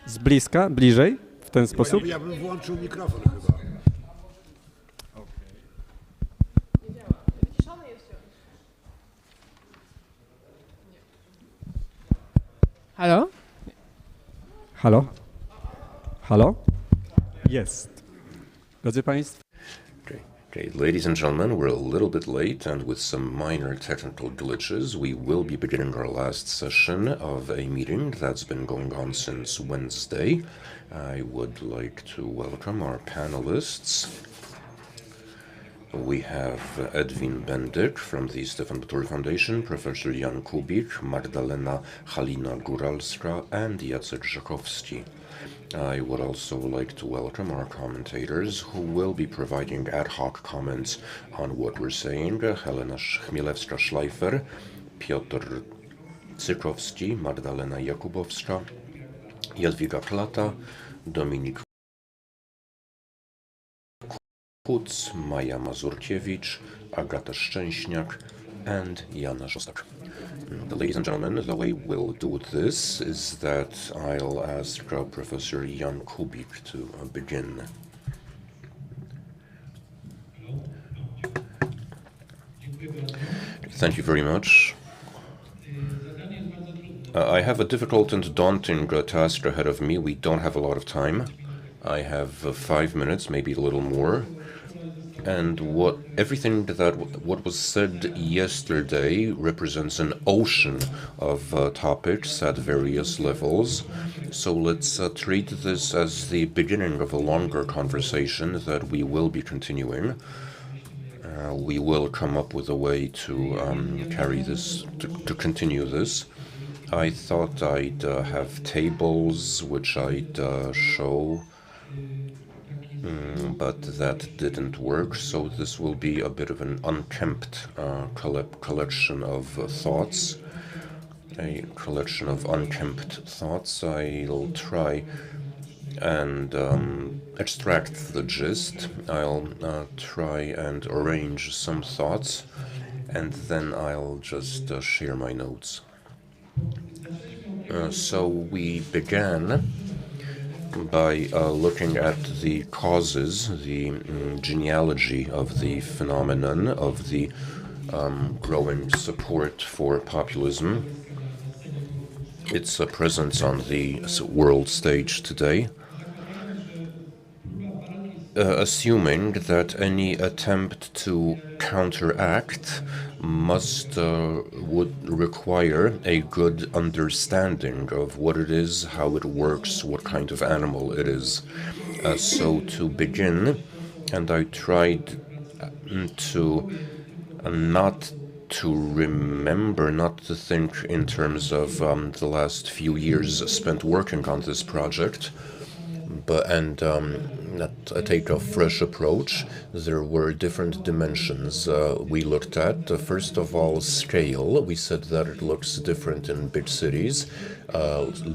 Z bliska, bliżej, w ten sposób? Ja bym włączył mikrofon chyba. Halo? Halo? Halo? Jest. Drodzy Państwo. Okay, ladies and gentlemen, we're a little bit late, and with some minor technical glitches, we will be beginning our last session of a meeting that's been going on since Wednesday. I would like to welcome our panelists. We have Edwin Bendyk from the Stefan Batory Foundation, Professor Jan Kubik, Magdalena, Halina, Góralska, and Jacek Żakowski. I would also like to welcome our commentators who will be providing ad hoc comments on what we're saying. Helena Chmielewska-Szlajfer, Piotr, Cykowski, Magdalena Jakubowska, Jadwiga Klata, Dominik, Maia Mazurkiewicz, Agata Szczęśniak, and Jana Szostak. Ladies and gentlemen, the way we'll do this is that I'll ask Professor Jan Kubik to begin. Thank you very much. I have a difficult and daunting task ahead of me. We don't have a lot of time. I have 5 minutes, maybe a little more. And what was said yesterday represents an ocean of topics at various levels. So let's treat this as the beginning of a longer conversation that we will be continuing. We will come up with a way to carry this, to continue this. I thought I'd have tables which I'd show. But that didn't work, so this will be a bit of an unkempt collection of thoughts. A collection of unkempt thoughts. I'll try and extract the gist. I'll try and arrange some thoughts, and then I'll just share my notes. So we began by looking at the causes, the genealogy of the phenomenon of the growing support for populism, its presence on the world stage today, assuming that any attempt to counteract would require a good understanding of what it is, how it works, what kind of animal it is. So to begin, and I tried to not to think in terms of the last few years spent working on this project, and take a fresh approach. There were different dimensions we looked at. First of all, scale. We said that it looks different in big cities,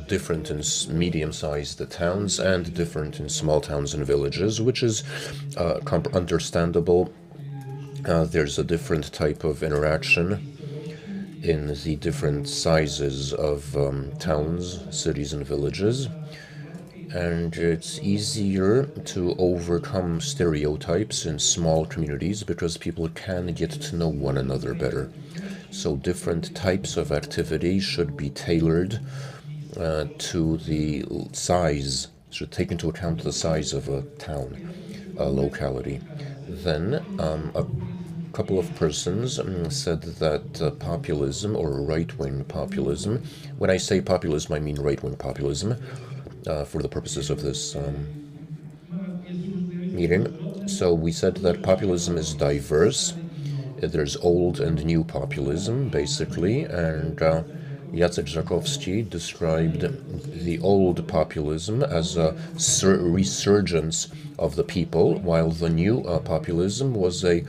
different in medium-sized towns, and different in small towns and villages, which is understandable. There's a different type of interaction in the different sizes of towns, cities, and villages. And it's easier to overcome stereotypes in small communities because people can get to know one another better. So different types of activity should be tailored to the size, should take into account the size of a town, a locality. Then a couple of persons said that populism, or right-wing populism, when I say populism, I mean right-wing populism, for the purposes of this meeting. So we said that populism is diverse. There's old and new populism, basically, and Jacek Żakowski described the old populism as a resurgence of the people, while the new populism was a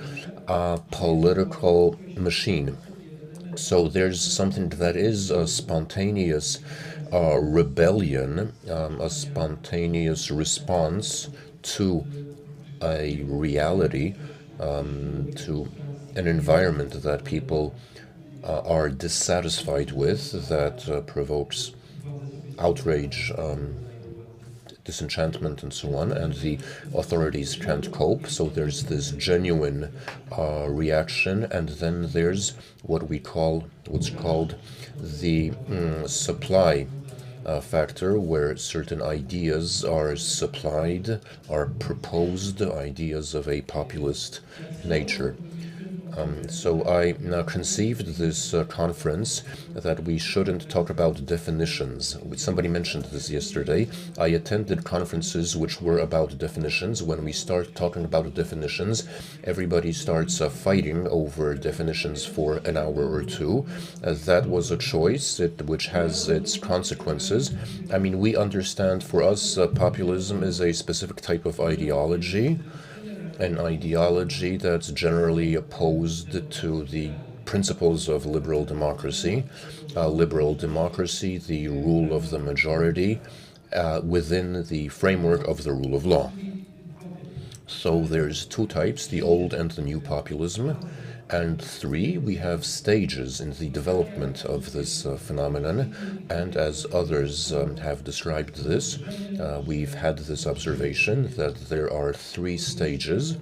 political machine. So there's something that is a spontaneous rebellion, a spontaneous response to a reality, to an environment that people are dissatisfied with, that provokes outrage, disenchantment and so on, and the authorities can't cope, so there's this genuine reaction, and then there's what's called the supply factor, where certain ideas are supplied, are proposed, ideas of a populist nature. So I conceived this conference that we shouldn't talk about definitions. Somebody mentioned this yesterday. I attended conferences which were about definitions. When we start talking about definitions, everybody starts fighting over definitions for an hour or two. That was a choice which has its consequences. I mean, we understand, for us, populism is a specific type of ideology, an ideology that's generally opposed to the principles of liberal democracy. Liberal democracy, the rule of the majority, within the framework of the rule of law. So there's two types, the old and the new populism. And three, we have stages in the development of this phenomenon, and as others have described this, we've had this observation that there are three stages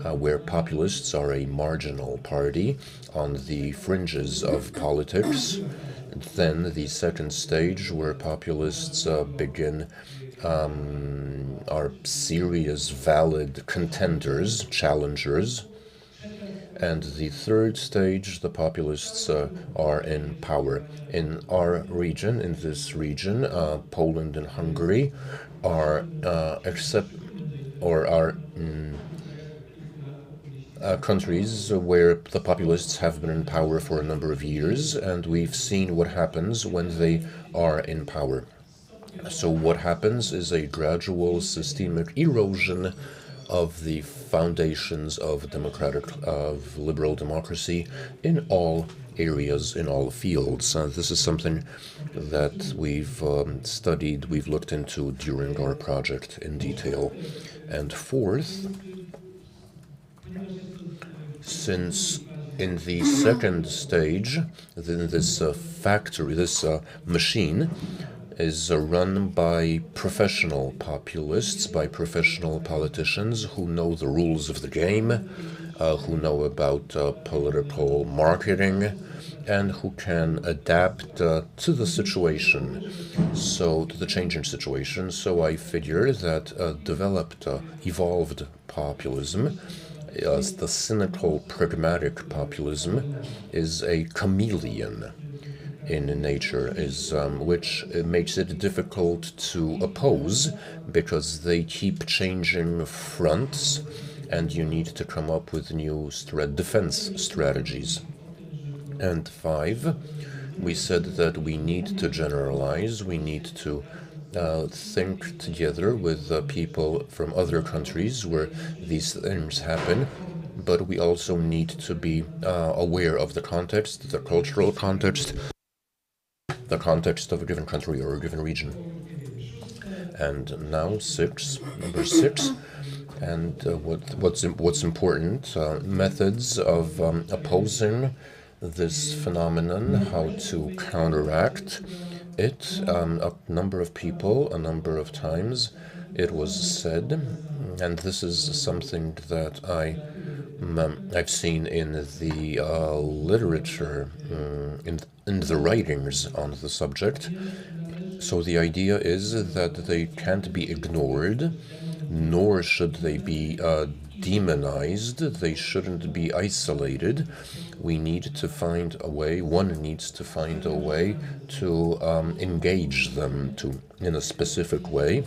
where populists are a marginal party on the fringes of politics. Then the second stage, where populists are serious, valid contenders, challengers. And the third stage, the populists are in power. In our region, in this region, Poland and Hungary are countries where the populists have been in power for a number of years, and we've seen what happens when they are in power. So what happens is a gradual systemic erosion of the foundations of liberal democracy in all areas, in all fields. This is something that we've studied, we've looked into during our project in detail. And fourth, since in the second stage, then this factory, this machine, is run by professional populists, by professional politicians who know the rules of the game, who know about political marketing, and who can adapt to the situation, so to the changing situation. So I figure that evolved populism, the cynical, pragmatic populism, is a chameleon in nature, which makes it difficult to oppose because they keep changing fronts, and you need to come up with new defense strategies. And 5, we said that we need to generalize, we need to think together with people from other countries where these things happen, but we also need to be aware of the context, the cultural context, the context of a given country or a given region. And now number 6, and what's important, methods of opposing this phenomenon, how to counteract it. A number of people, a number of times, it was said, and this is something that I've seen in the literature, in the writings on the subject. So the idea is that they can't be ignored, nor should they be demonized. They shouldn't be isolated. We need to find a way, one needs to find a way to engage them in a specific way.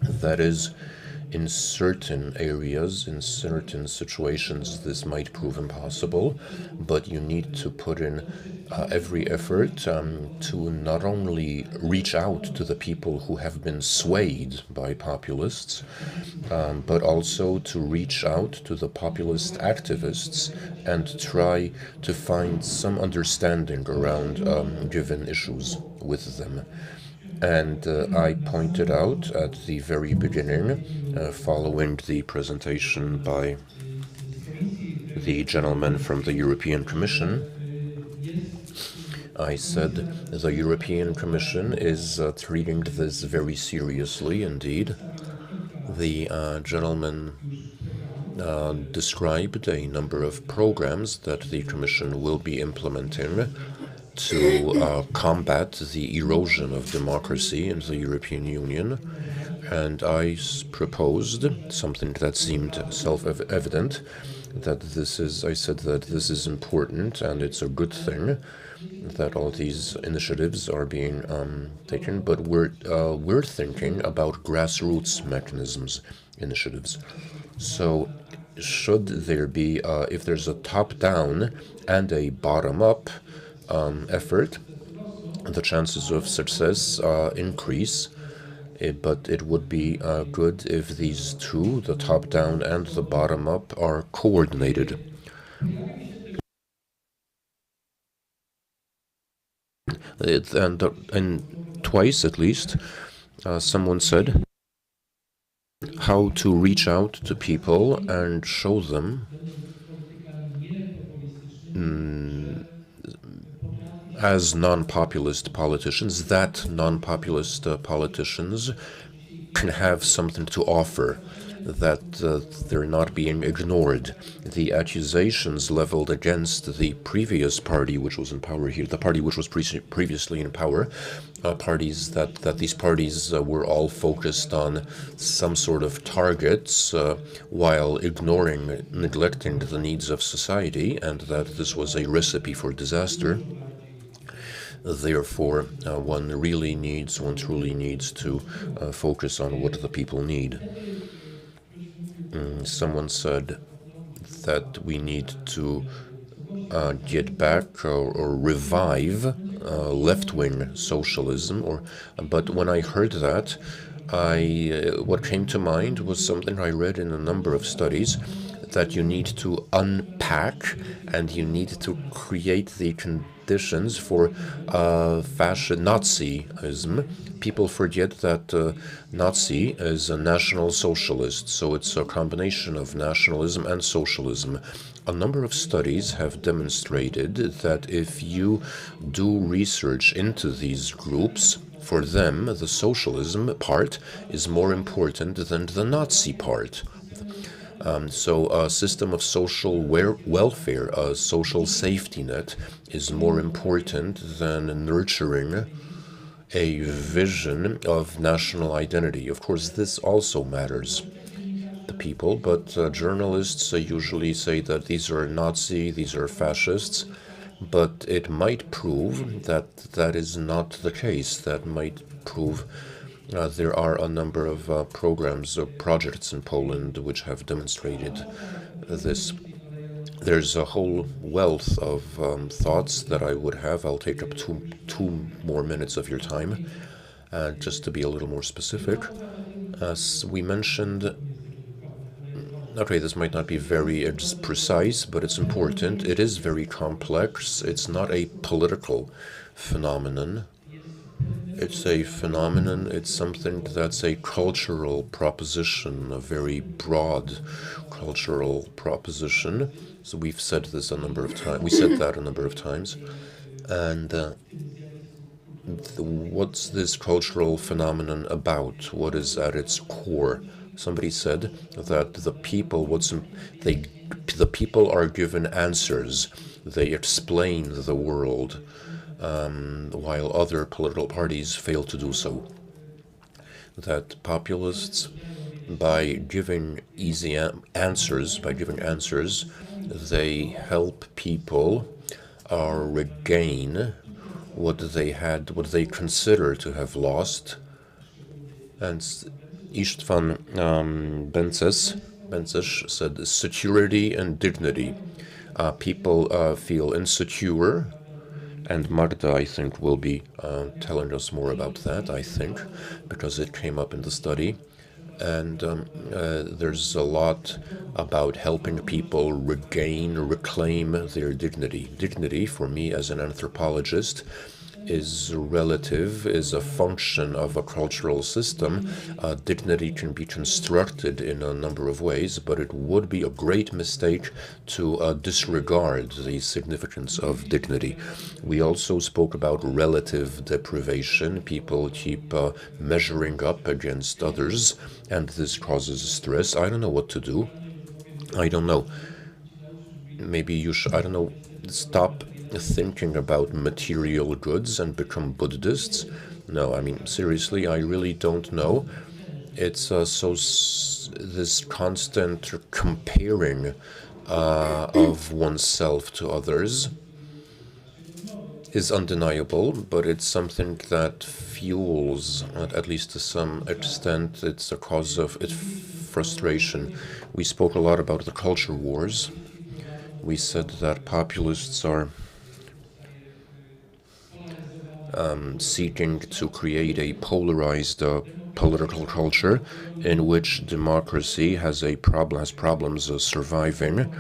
That is, in certain areas, in certain situations, this might prove impossible, but you need to put in every effort to not only reach out to the people who have been swayed by populists, but also to reach out to the populist activists and try to find some understanding around given issues with them. And I pointed out at the very beginning, following the presentation by the gentleman from the European Commission, I said the European Commission is treating this very seriously indeed. The gentleman described a number of programs that the Commission will be implementing to combat the erosion of democracy in the European Union. And I proposed something that seemed self-evident, that I said that this is important and it's a good thing that all these initiatives are being taken, but we're thinking about grassroots mechanisms, initiatives. So should there be, if there's a top-down and a bottom-up effort, the chances of success increase. But it would be good if these two, the top-down and the bottom-up, are coordinated. And twice at least, someone said how to reach out to people and show them as non-populist politicians, that non-populist politicians can have something to offer, that they're not being ignored. The accusations leveled against the previous party which was in power here, the party which was previously in power, parties that these parties were all focused on some sort of targets while neglecting the needs of society, and that this was a recipe for disaster. Therefore, one truly needs to focus on what the people need. Someone said that we need to get back or revive left-wing socialism. But when I heard that, what came to mind was something I read in a number of studies, that you need to unpack and you need to create the conditions for Nazism. People forget that Nazi is a national socialist, so it's a combination of nationalism and socialism. A number of studies have demonstrated that if you do research into these groups, for them the socialism part is more important than the Nazi part. So a system of social welfare, a social safety net, is more important than nurturing a vision of national identity. Of course, this also matters to people, but journalists usually say that these are Nazi, these are fascists, but it might prove that that is not the case. That might prove there are a number of programs or projects in Poland which have demonstrated this. There's a whole wealth of thoughts that I would have. I'll take up two more minutes of your time, just to be a little more specific. As we mentioned, okay, this might not be very precise, but it's important. It is very complex. It's not a political phenomenon. It's a phenomenon, it's something that's a cultural proposition, a very broad cultural proposition. So we've said this a number of times. We said that a number of times. And what's this cultural phenomenon about? What is at its core? Somebody said that the people are given answers. They explain the world. While other political parties fail to do so. That populists, by giving easy answers, they help people regain what they consider to have lost. And Istvan Bences said, security and dignity. People feel insecure. And Magda, I think, will be telling us more about that, I think, because it came up in the study. And there's a lot about helping people reclaim their dignity. Dignity, for me as an anthropologist, is relative, is a function of a cultural system. Dignity can be constructed in a number of ways, but it would be a great mistake to disregard the significance of dignity. We also spoke about relative deprivation. People keep measuring up against others, and this causes stress. I don't know what to do. I don't know. Maybe you should, I don't know, stop thinking about material goods and become Buddhists. No, I mean, seriously, I really don't know. It's this constant comparing of oneself to others is undeniable, but it's something that fuels, at least to some extent, it's a cause of frustration. We spoke a lot about the culture wars. We said that populists are seeking to create a polarized political culture in which democracy has problems surviving,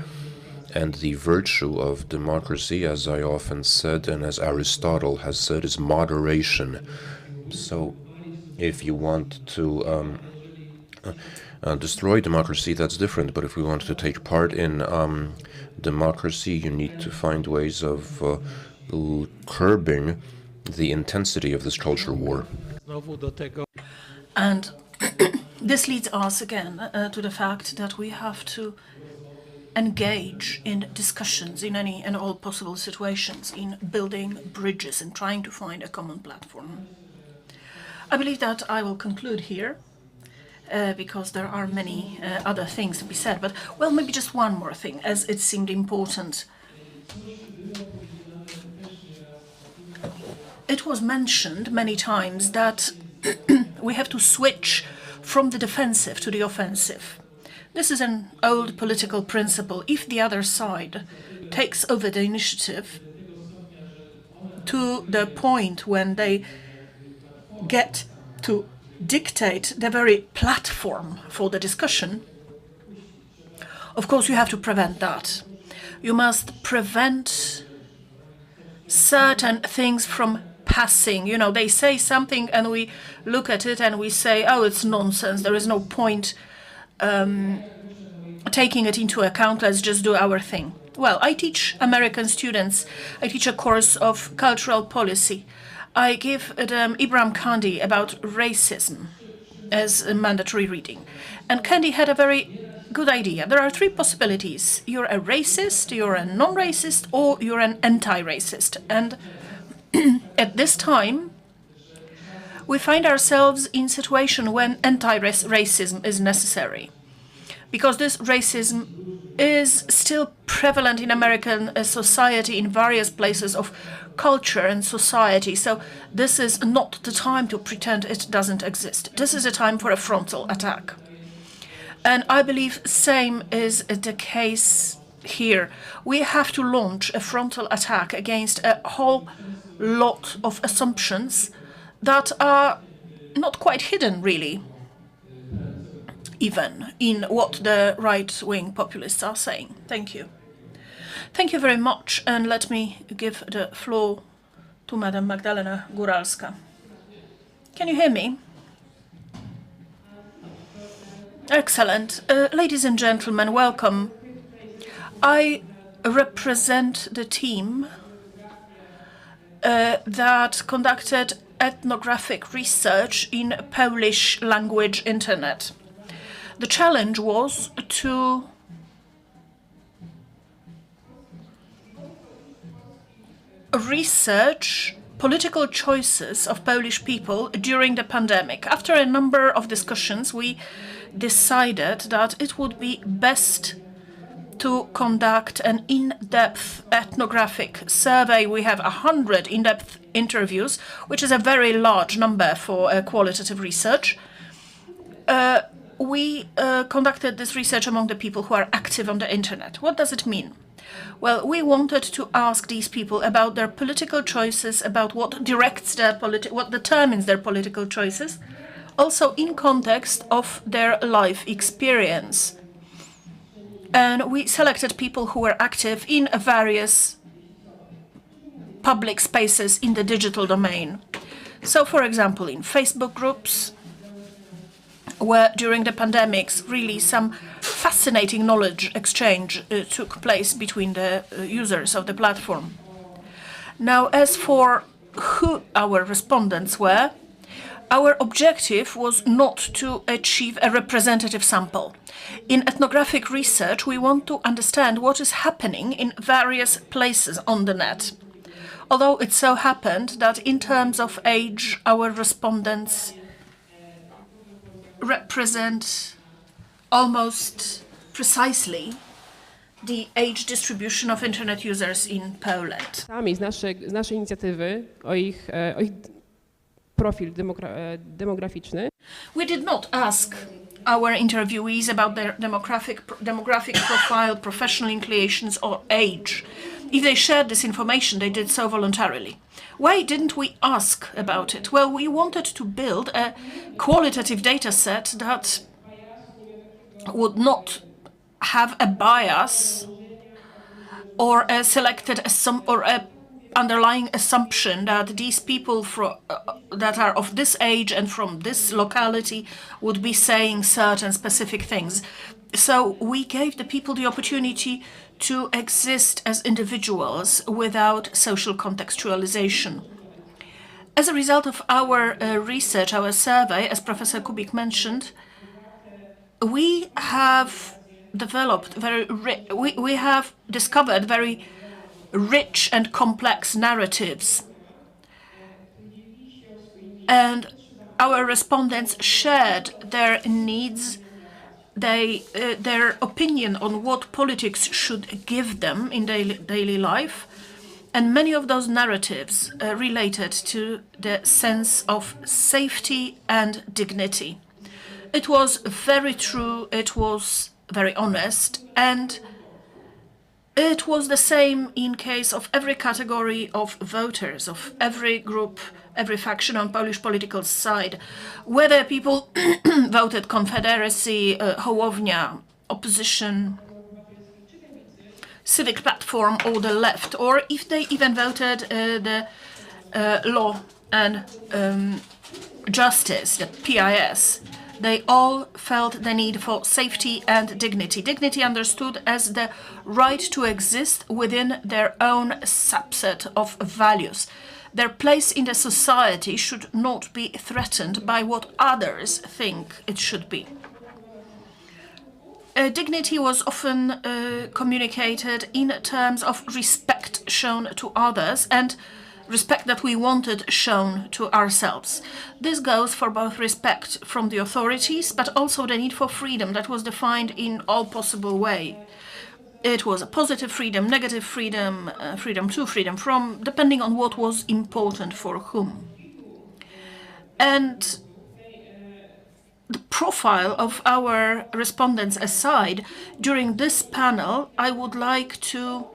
and the virtue of democracy, as I often said and as Aristotle has said, is moderation. So if you want to destroy democracy, that's different, but if we want to take part in democracy, you need to find ways of curbing the intensity of this culture war. And this leads us again to the fact that we have to engage in discussions in any and all possible situations, in building bridges and trying to find a common platform. I believe that I will conclude here because there are many other things to be said, but well, maybe just one more thing, as it seemed important. It was mentioned many times that we have to switch from the defensive to the offensive. This is an old political principle. If the other side takes over the initiative to the point when they get to dictate the very platform for the discussion, of course you have to prevent that. You must prevent certain things from passing. You know, they say something and we look at it and we say, oh, it's nonsense, there is no point taking it into account, let's just do our thing. Well, I teach American students, I teach a course of cultural policy. I give them Ibram Kendi about racism as a mandatory reading. And Kendi had a very good idea. There are three possibilities. You're a racist, you're a non-racist, or you're an anti-racist. And at this time, we find ourselves in a situation when anti-racism is necessary. Because this racism is still prevalent in American society in various places of culture and society. So this is not the time to pretend it doesn't exist. This is a time for a frontal attack. And I believe same is the case here. We have to launch a frontal attack against a whole lot of assumptions that are not quite hidden, really, even in what the right-wing populists are saying. Thank you. Thank you very much, and let me give the floor to Madam Magdalena Góralska. Can you hear me? Excellent. Ladies and gentlemen, welcome. I represent the team that conducted ethnographic research in Polish language internet. The challenge was to research political choices of Polish people during the pandemic. After a number of discussions, we decided that it would be best to conduct an in-depth ethnographic survey. We have 100 in-depth interviews, which is a very large number for qualitative research. We conducted this research among the people who are active on the internet. What does it mean? Well, we wanted to ask these people about their political choices, about what directs their what determines their political choices, also in context of their life experience. And we selected people who were active in various public spaces in the digital domain. So, for example, in Facebook groups, where during the pandemics really some fascinating knowledge exchange took place between the users of the platform. Now, as for who our respondents were, our objective was not to achieve a representative sample. In ethnographic research, we want to understand what is happening in various places on the net. Although it so happened that in terms of age, our respondents represent almost precisely the age distribution of internet users in Poland. Sami z naszej inicjatywy o ich profil demograficzny. We did not ask our interviewees about their demographic profile, professional inclinations or age. If they shared this information, they did so voluntarily. Why didn't we ask about it? Well, we wanted to build a qualitative data set that would not have a bias or a selected or a underlying assumption that these people that are of this age and from this locality would be saying certain specific things. So we gave the people the opportunity to exist as individuals without social contextualization. As a result of our research, our survey, as Professor Kubik mentioned, we have developed we have discovered very rich and complex narratives. And our respondents shared their needs, their opinion on what politics should give them in daily life. And many of those narratives related to the sense of safety and dignity. It was very true, it was very honest, and it was the same in case of every category of voters, of every group, every faction on Polish political side. Whether people voted Confederacy, Hołownia, opposition, civic platform or the left, or if they even voted the Law and Justice, the PIS, they all felt the need for safety and dignity. Dignity understood as the right to exist within their own subset of values. Their place in the society should not be threatened by what others think it should be. Dignity was often communicated in terms of respect shown to others and respect that we wanted shown to ourselves. This goes for both respect from the authorities, but also the need for freedom that was defined in all possible ways. It was a positive freedom, negative freedom, freedom to, freedom from, depending on what was important for whom. And the profile of our respondents aside, during this panel, I would like to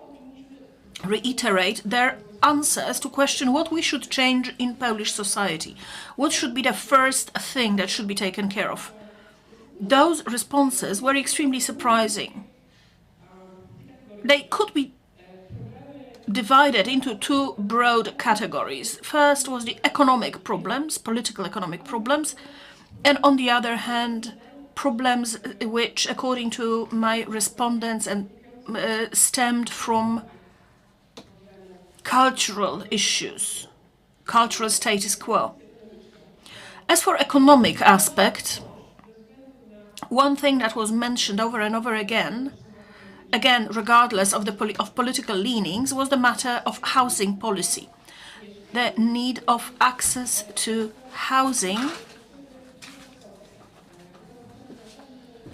reiterate their answers to question what we should change in Polish society. What should be the first thing that should be taken care of? Those responses were extremely surprising. They could be divided into two broad categories. First was the economic problems, political economic problems, and on the other hand, problems which, according to my respondents, stemmed from cultural issues, cultural status quo. As for economic aspect, one thing that was mentioned over and over again regardless of political leanings, was the matter of housing policy. The need of access to housing,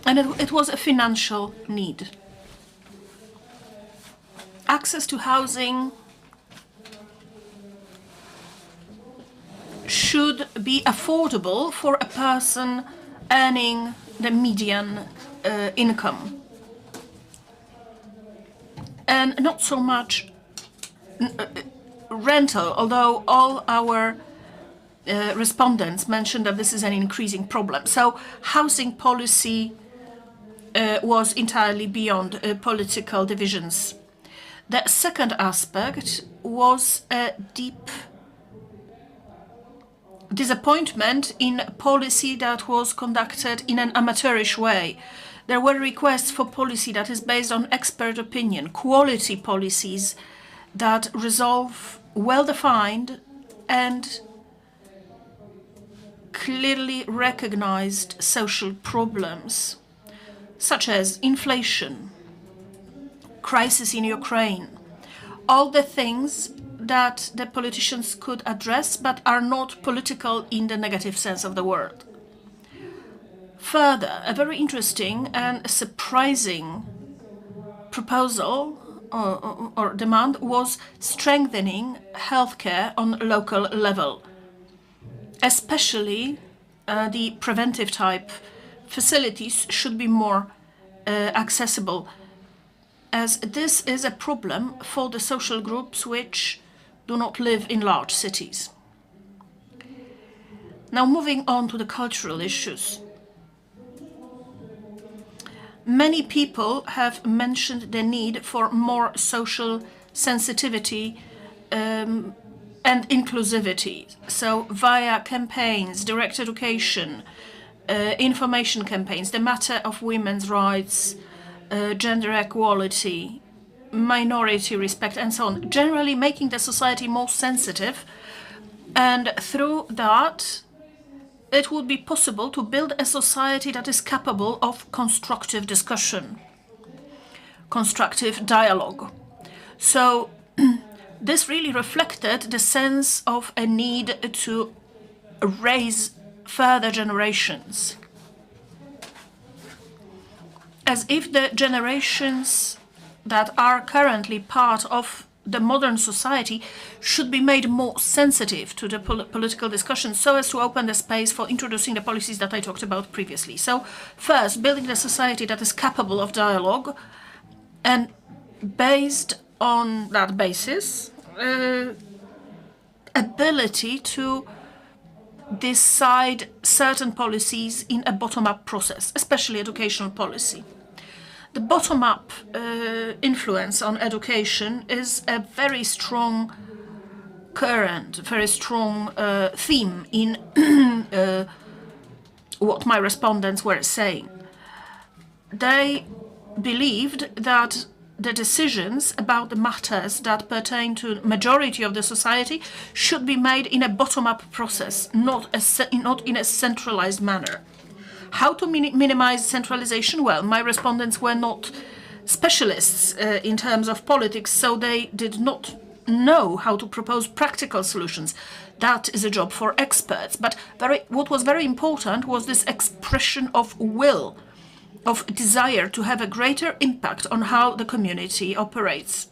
and it was a financial need. Access to housing should be affordable for a person earning the median income. And not so much rental, although all our respondents mentioned that this is an increasing problem. So housing policy was entirely beyond political divisions. The second aspect was a deep disappointment in policy that was conducted in an amateurish way. There were requests for policy that is based on expert opinion, quality policies that resolve well-defined and clearly recognized social problems, such as inflation, crisis in Ukraine, all the things that the politicians could address but are not political in the negative sense of the word. Further, a very interesting and surprising proposal or demand was strengthening healthcare on local level, especially the preventive type facilities should be more accessible, as this is a problem for the social groups which do not live in large cities. Now moving on to the cultural issues. Many people have mentioned the need for more social sensitivity and inclusivity. So via campaigns, direct education, information campaigns, the matter of women's rights, gender equality, minority respect, and so on, generally making the society more sensitive, and through that it would be possible to build a society that is capable of constructive discussion, constructive dialogue. So this really reflected the sense of a need to raise further generations, as if the generations that are currently part of the modern society should be made more sensitive to the political discussion, so as to open the space for introducing the policies that I talked about previously. So first, building the society that is capable of dialogue, and based on that basis, ability to decide certain policies in a bottom-up process, especially educational policy. The bottom-up influence on education is a very strong current, very strong theme in what my respondents were saying. They believed that the decisions about the matters that pertain to the majority of the society should be made in a bottom-up process, not in a centralized manner. How to minimize centralization? Well, my respondents were not specialists in terms of politics, so they did not know how to propose practical solutions. That is a job for experts. But what was very important was this expression of will, of desire to have a greater impact on how the community operates.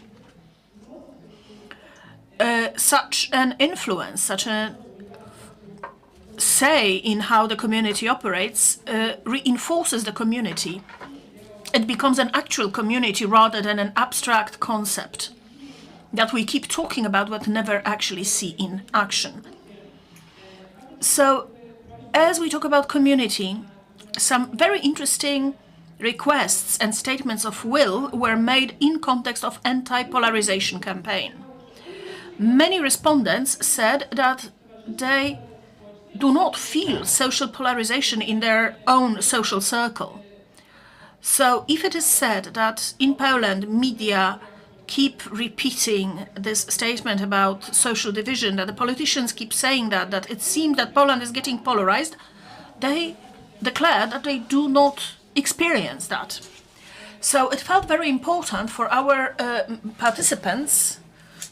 Such an influence, such a say in how the community operates reinforces the community. It becomes an actual community rather than an abstract concept that we keep talking about but never actually see in action. So, as we talk about community, some very interesting requests and statements of will were made in context of anti-polarization campaign. Many respondents said that they do not feel social polarization in their own social circle. So if it is said that in Poland media keep repeating this statement about social division, that the politicians keep saying that it seems that Poland is getting polarized, they declare that they do not experience that. So it felt very important for our participants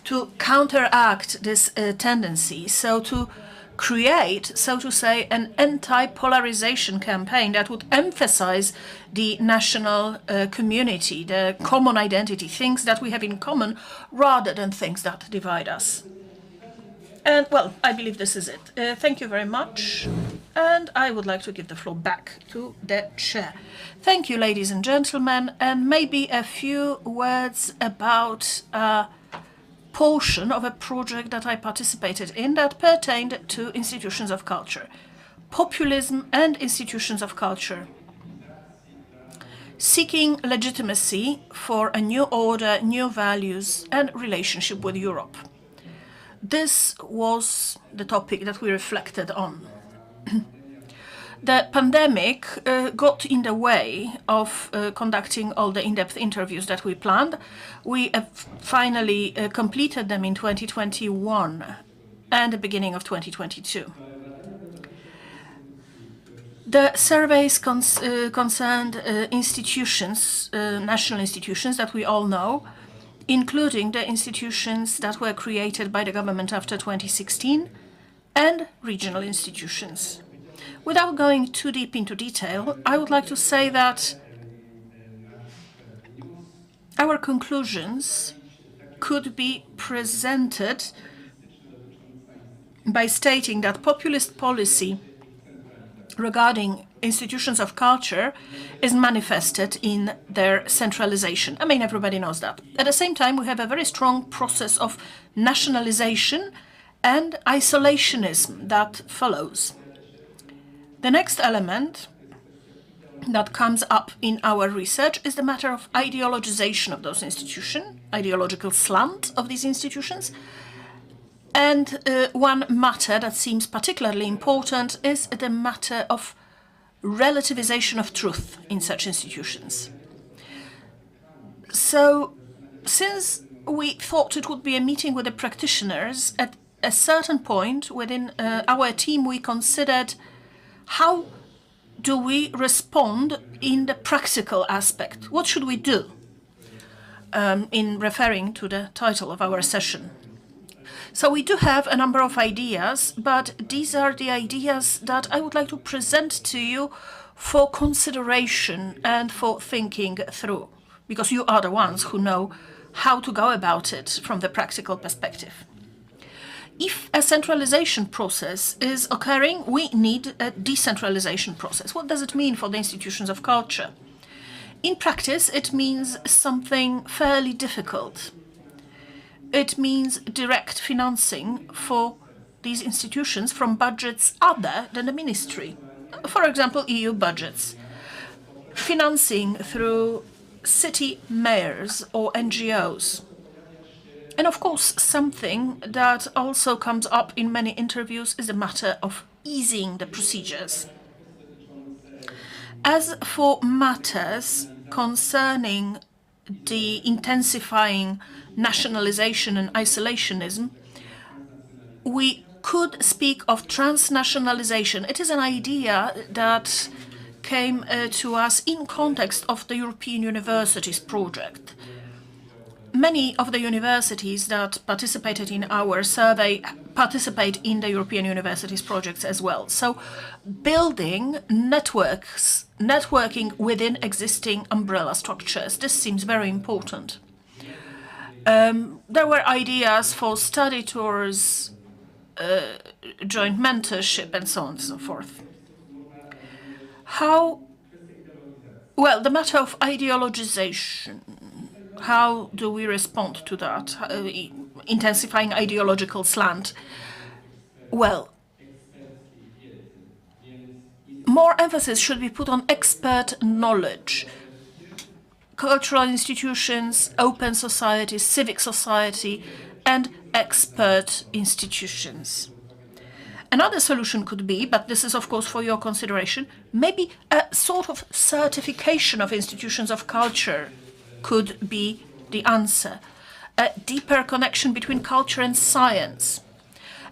to counteract this tendency, so to create, so to say, an anti-polarization campaign that would emphasize the national community, the common identity, things that we have in common, rather than things that divide us. And, well, I believe this is it. Thank you very much. And I would like to give the floor back to the chair. Thank you, ladies and gentlemen, and maybe a few words about portion of a project that I participated in that pertained to institutions of culture. Populism and institutions of culture. Seeking legitimacy for a new order, new values, and relationship with Europe. this was the topic that we reflected on. The pandemic got in the way of conducting all the in-depth interviews that we planned. We finally completed them in 2021 and the beginning of 2022. The surveys concerned institutions, national institutions that we all know, including the institutions that were created by the government after 2016 and regional institutions. Without going too deep into detail, I would like to say that our conclusions could be presented by stating that populist policy regarding institutions of culture is manifested in their centralization. I mean, everybody knows that. At the same time, we have a very strong process of nationalization and isolationism that follows. The next element that comes up in our research is the matter of ideologization of those institutions, ideological slant of these institutions. And one matter that seems particularly important is the matter of relativization of truth in such institutions. So, since we thought it would be a meeting with the practitioners, at a certain point within our team we considered how do we respond in the practical aspect? What should we do? In referring to the title of our session. So we do have a number of ideas, but these are the ideas that I would like to present to you for consideration and for thinking through, because you are the ones who know how to go about it from the practical perspective. If a centralization process is occurring, we need a decentralization process. What does it mean for the institutions of culture? In practice, it means something fairly difficult. It means direct financing for these institutions from budgets other than the ministry. For example, EU budgets. Financing through city mayors or NGOs. And of course, something that also comes up in many interviews is the matter of easing the procedures. As for matters concerning the intensifying nationalization and isolationism, we could speak of transnationalization. It is an idea that came to us in context of the European Universities project. Many of the universities that participated in our survey participate in the European Universities projects as well. So building networking within existing umbrella structures, this seems very important. There were ideas for study tours, joint mentorship, and so on and so forth. The matter of ideologization. How do we respond to that? Intensifying ideological slant. Well, more emphasis should be put on expert knowledge. Cultural institutions, open society, civic society, and expert institutions. Another solution could be, but this is of course for your consideration, maybe a sort of certification of institutions of culture could be the answer. A deeper connection between culture and science.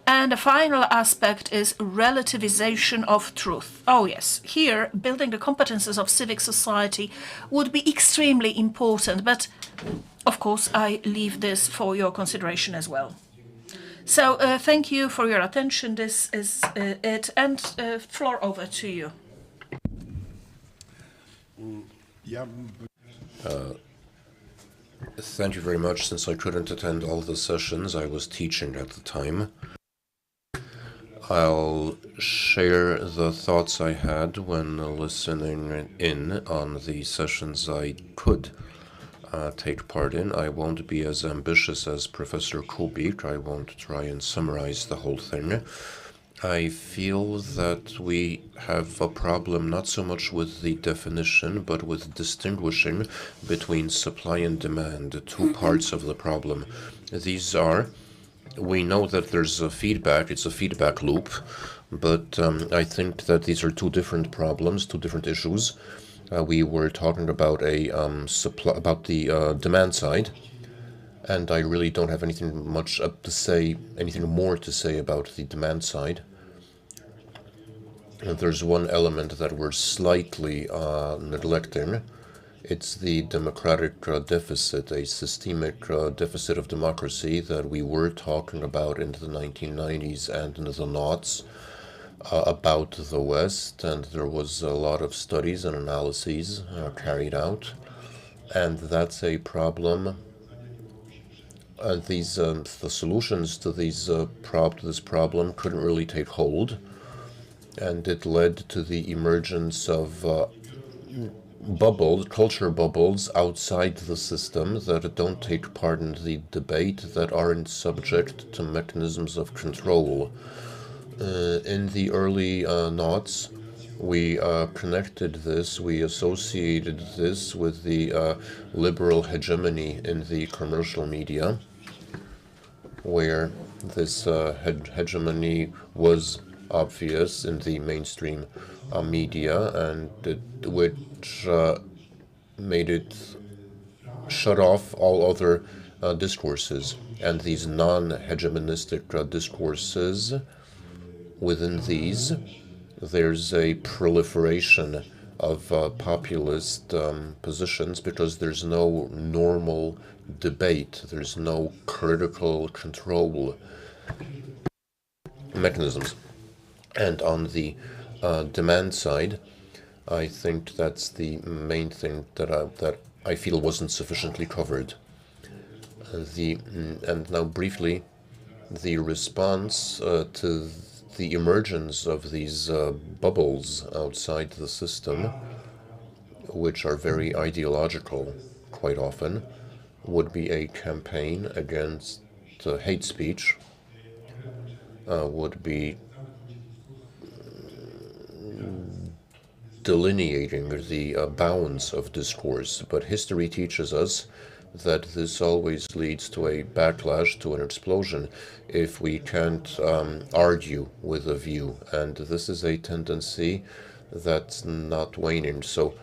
And the final aspect is relativization of truth. Oh yes, here building the competences of civic society would be extremely important, but of course I leave this for your consideration as well. So thank you for your attention. This is it, and floor over to you. Thank you very much. Since I couldn't attend all the sessions, I was teaching at the time. I'll share the thoughts I had when listening in on the sessions I could take part in. I won't be as ambitious as Professor Kubik. I won't try and summarize the whole thing. I feel that we have a problem not so much with the definition, but with distinguishing between supply and demand, two parts of the problem. These are We know that there's a feedback, it's a feedback loop, but I think that these are two different problems, two different issues. We were talking about the demand side, and I really don't have anything more to say about the demand side. And there's one element that we're slightly neglecting. It's the democratic deficit, a systemic deficit of democracy that we were talking about in the 1990s and in the noughts about the West, and there was a lot of studies and analyses carried out, and that's a problem. And these the solutions to this problem couldn't really take hold, and it led to the emergence of culture bubbles outside the system that don't take part in the debate, that aren't subject to mechanisms of control. In the early noughts, we connected this, we associated this with the liberal hegemony in the commercial media, where this hegemony was obvious in the mainstream media, and which made it shut off all other discourses. And these non-hegemonistic discourses, within these, there's a proliferation of populist positions, because there's no normal debate, there's no critical control mechanisms. And on the demand side, I think that's the main thing that I feel wasn't sufficiently covered. And now briefly, the response to the emergence of these bubbles outside the system, which are very ideological quite often, would be a campaign against hate speech, would be delineating the bounds of discourse. But history teaches us that this always leads to a backlash, to an explosion, if we can't argue with a view. And this is a tendency that's not waning. So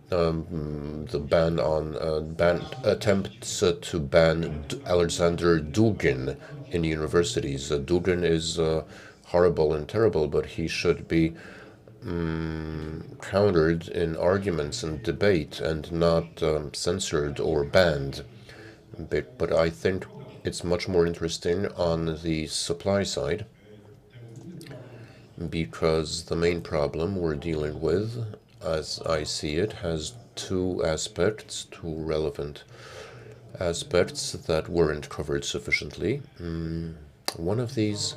the attempts to ban Alexander Dugin in universities. Dugin is horrible and terrible, but he should be countered in arguments and debate, and not censored or banned. But I think it's much more interesting on the supply side, because the main problem we're dealing with, as I see it, has two relevant aspects that weren't covered sufficiently. One of these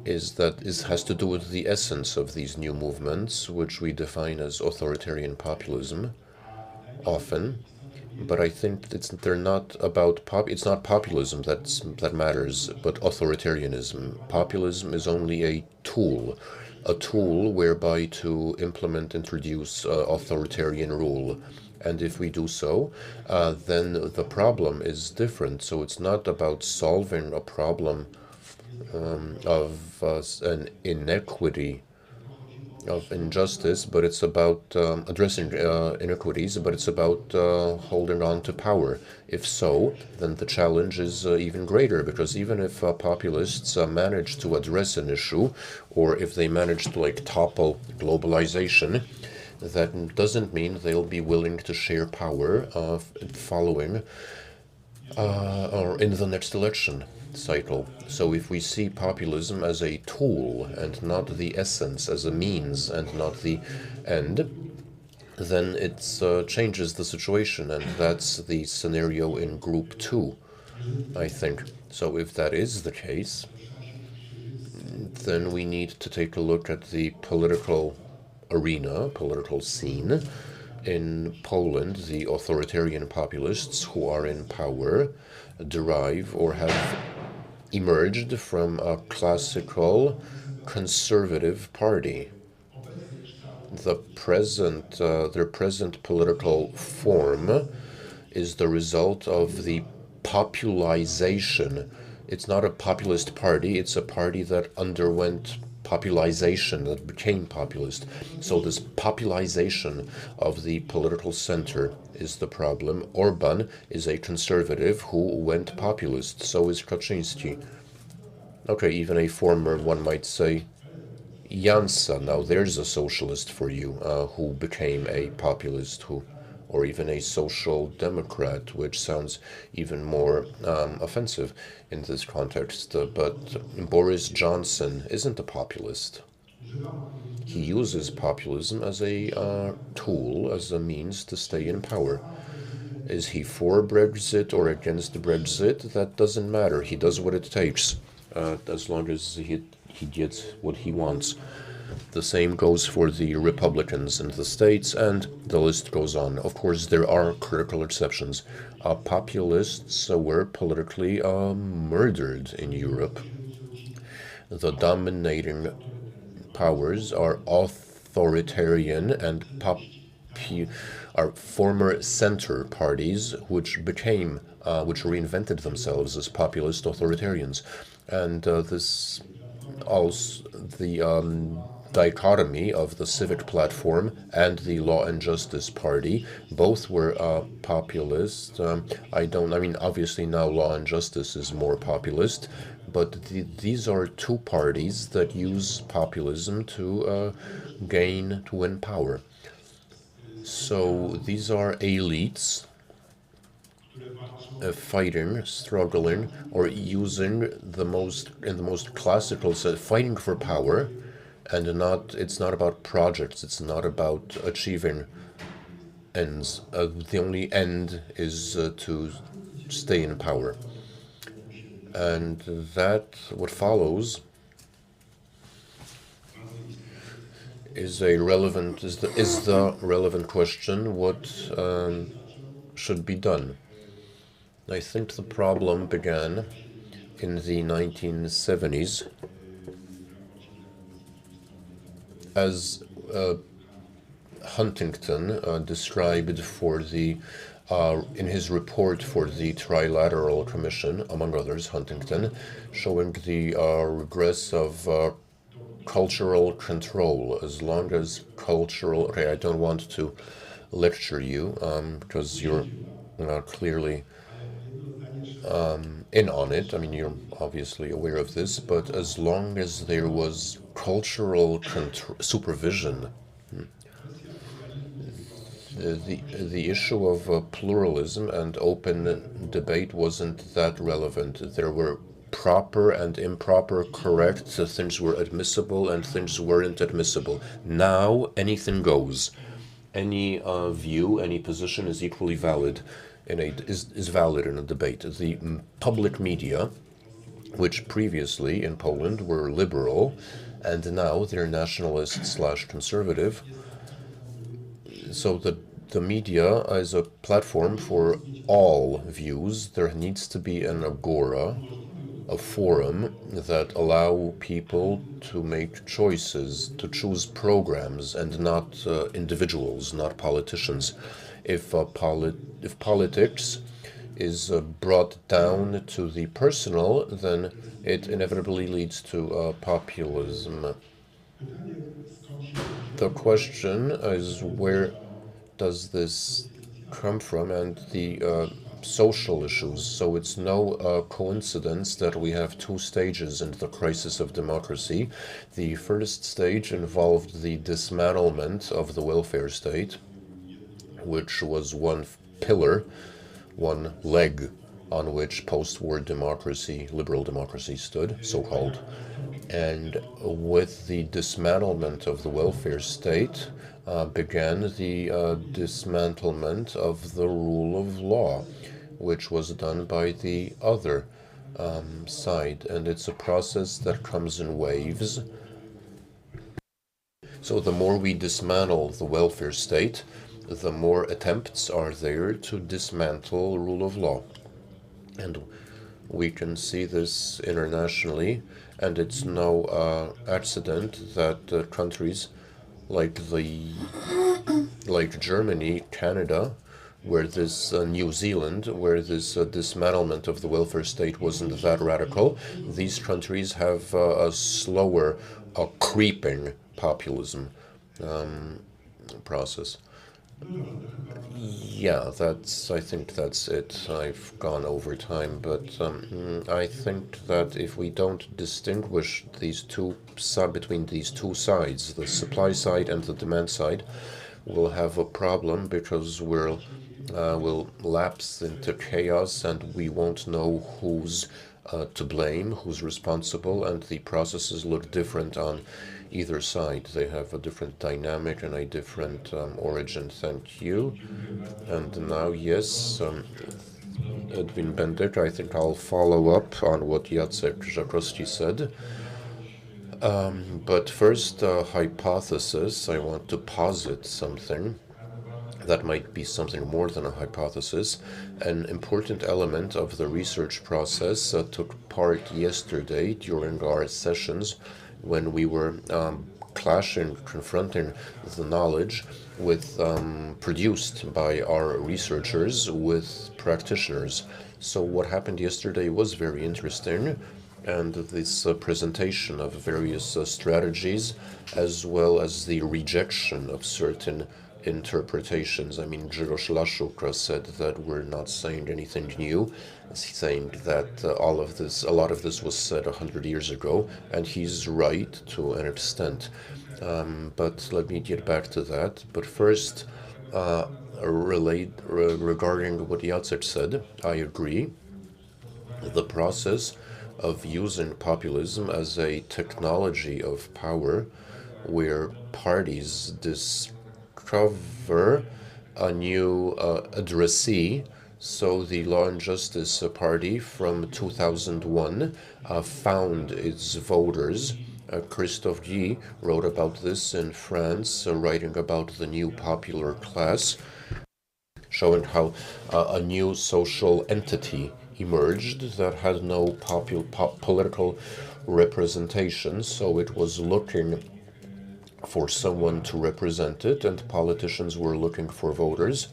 has to do with the essence of these new movements, which we define as authoritarian populism often. But I think it's not populism that matters, but authoritarianism. Populism is only a tool whereby to introduce authoritarian rule. And if we do so, then the problem is different. So it's not about solving a problem of an inequity, of injustice, but it's about addressing inequities, but it's about holding on to power. If so, then the challenge is even greater, because even if populists manage to address an issue, or if they manage to topple globalization, that doesn't mean they'll be willing to share power following or in the next election cycle. So if we see populism as a tool and not the essence, as a means and not the end, then it changes the situation, and that's the scenario in Group 2, I think. So if that is the case, then we need to take a look at the political arena, political scene. In Poland, the authoritarian populists who are in power derive or have emerged from a classical conservative party. Their present political form is the result of the populization. It's not a populist party, it's a party that underwent populization, that became populist. So this populization of the political center is the problem. Orban is a conservative who went populist. So is Kaczynski. Okay, even a former, one might say, Jansa. Now there's a socialist for you who became a populist, or even a social democrat, which sounds even more offensive in this context. But Boris Johnson isn't a populist. He uses populism as a tool, as a means to stay in power. Is he for Brexit or against Brexit? That doesn't matter. He does what it takes, as long as he gets what he wants. The same goes for the Republicans in the States, and the list goes on. Of course, there are critical exceptions. Populists were politically murdered in Europe. The dominating powers are authoritarian and are former center parties, which reinvented themselves as populist authoritarians. And this also the dichotomy of the Civic Platform and the Law and Justice Party. Both were populist. Obviously now Law and Justice is more populist, but these are two parties that use populism to win power. So these are elites fighting, struggling, or using the most classical sense, fighting for power, and it's not about projects, it's not about achieving ends. The only end is to stay in power. And what follows is the relevant question: what should be done? I think the problem began in the 1970s as Huntington described in his report for the Trilateral Commission, among others, Huntington, showing the regress of cultural control. As long as cultural... Okay, I don't want to lecture you because you're clearly in on it. I mean, you're obviously aware of this, but as long as there was cultural supervision, the issue of pluralism and open debate wasn't that relevant. There were proper and improper, correct, things were admissible and things weren't admissible. Now anything goes. Any view, any position is equally valid is valid in a debate. The public media, which previously in Poland were liberal, and now they're nationalist/conservative. So the media is a platform for all views. There needs to be an agora, a forum that allow people to make choices, to choose programs, and not individuals, not politicians. If politics is brought down to the personal, then it inevitably leads to populism. The question is, where does this come from, and the social issues. So it's no coincidence that we have two stages in the crisis of democracy. The first stage involved the dismantlement of the welfare state, which was one pillar, one leg on which post-war democracy, liberal democracy stood, so-called. And with the dismantlement of the welfare state began the dismantlement of the rule of law, which was done by the other side. And it's a process that comes in waves. So the more we dismantle the welfare state, the more attempts are there to dismantle rule of law. And we can see this internationally, and it's no accident that countries like Germany, Canada, where this New Zealand, where this dismantlement of the welfare state wasn't that radical. These countries have a slower, creeping populism process. Yeah, I think that's it. I've gone over time, but I think that if we don't distinguish between these two sides, the supply side and the demand side, we'll have a problem because we'll lapse into chaos and we won't know who's to blame, who's responsible, and the processes look different on either side. They have a different dynamic and a different origin. Thank you. And now, yes, Edwin, Bendyk, I think I'll follow up on what Jacek, Żakowski said. But first, hypothesis. I want to posit something that might be something more than a hypothesis. An important element of the research process took part yesterday during our sessions when we were confronting the knowledge produced by our researchers with practitioners. So what happened yesterday was very interesting, and this presentation of various strategies, as well as the rejection of certain interpretations. I mean, Grzegorz said that we're not saying anything new, saying that a lot of this was said 100 years ago, and he's right to an extent. But let me get back to that. But first, regarding what Jacek said, I agree. The process of using populism as a technology of power, where parties discover a new addressee. So the Law and Justice Party from 2001 found its voters. Christophe Guy wrote about this in France, writing about the new popular class, showing how a new social entity emerged that had no political representation. So it was looking for someone to represent it, and politicians were looking for voters.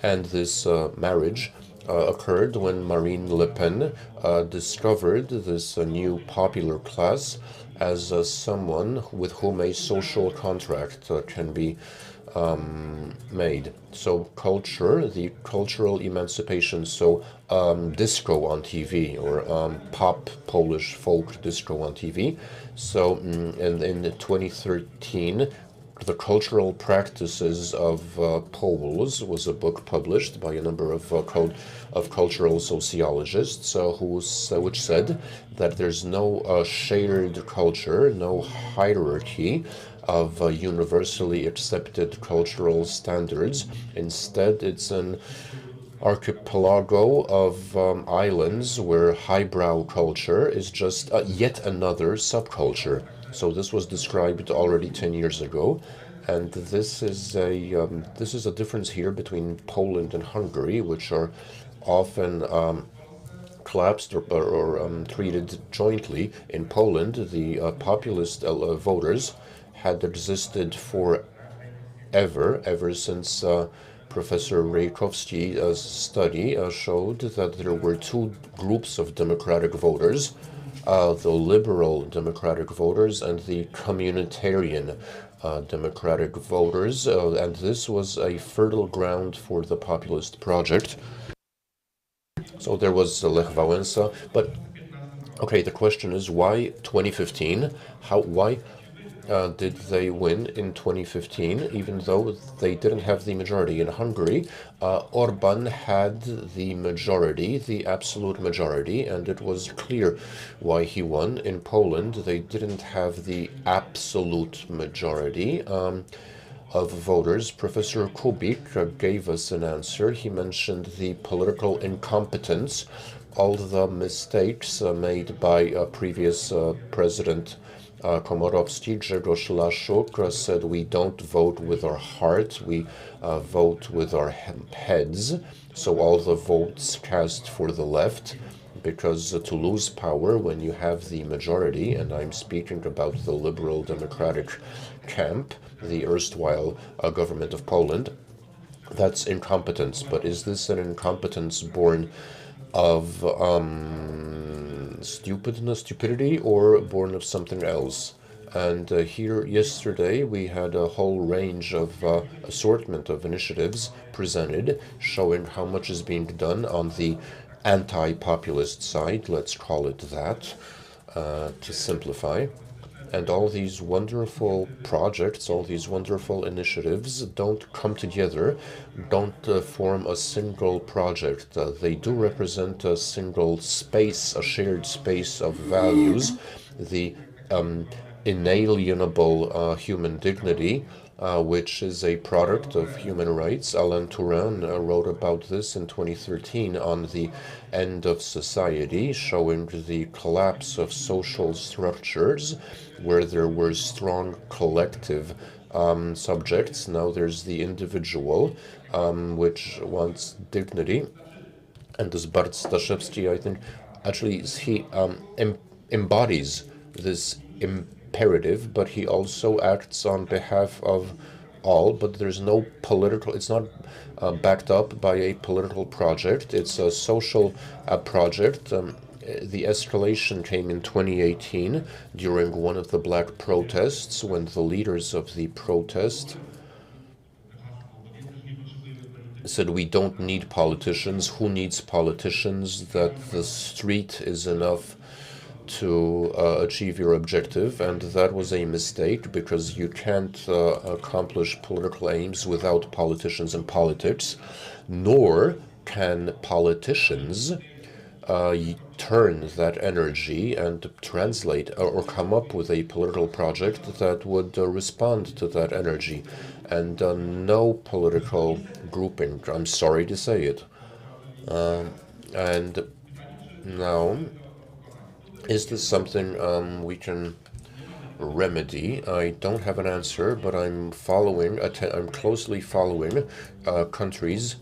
And this marriage occurred when Marine Le Pen discovered this new popular class as someone with whom a social contract can be made. So culture, the cultural emancipation, so disco on TV, or pop Polish folk disco on TV. So in 2013, The Cultural Practices of Poles was a book published by a number of cultural sociologists which said that there's no shared culture, no hierarchy of universally accepted cultural standards. Instead, it's an archipelago of islands where highbrow culture is just yet another subculture. So this was described already 10 years ago, and this is a difference here between Poland and Hungary, which are often collapsed or treated jointly. In Poland, the populist voters had existed ever since Professor Rakowski's study showed that there were two groups of democratic voters, the liberal democratic voters and the communitarian democratic voters, and this was a fertile ground for the populist project. So there was Lech Wałęsa, but okay, the question is why 2015? Why did they win in 2015, even though they didn't have the majority? In Hungary, Orban had the majority, the absolute majority, and it was clear why he won. In Poland, they didn't have the absolute majority of voters. Professor Kubik gave us an answer. He mentioned the political incompetence, all the mistakes made by previous President Komorowski. Grzegorz said we don't vote with our heart, we vote with our heads. So all the votes cast for the left, because to lose power when you have the majority, and I'm speaking about the liberal democratic camp, the erstwhile government of Poland, That's incompetence. But is this an incompetence born of stupidity or born of something else? And here yesterday we had a whole range of assortment of initiatives presented showing how much is being done on the anti-populist side, let's call it that, to simplify. And all these wonderful projects, all these wonderful initiatives don't come together, don't form a single project. They do represent a single space, a shared space of values, the inalienable human dignity, which is a product of human rights. Alain Tourin wrote about this in 2013 on the end of society, showing the collapse of social structures where there were strong collective subjects. Now there's the individual, which wants dignity. And this Bart Staszewski, I think, actually he embodies this imperative, but he also acts on behalf of all, but there's no political, it's not backed up by a political project. It's a social project. The escalation came in 2018 during one of the black protests when the leaders of the protest said, we don't need politicians. Who needs politicians? That the street is enough to achieve your objective. And that was a mistake, because you can't accomplish political aims without politicians and politics, nor can politicians turn that energy and translate or come up with a political project that would respond to that energy. And no political grouping, I'm sorry to say it. And now, is this something we can remedy? I don't have an answer, but I'm closely following countries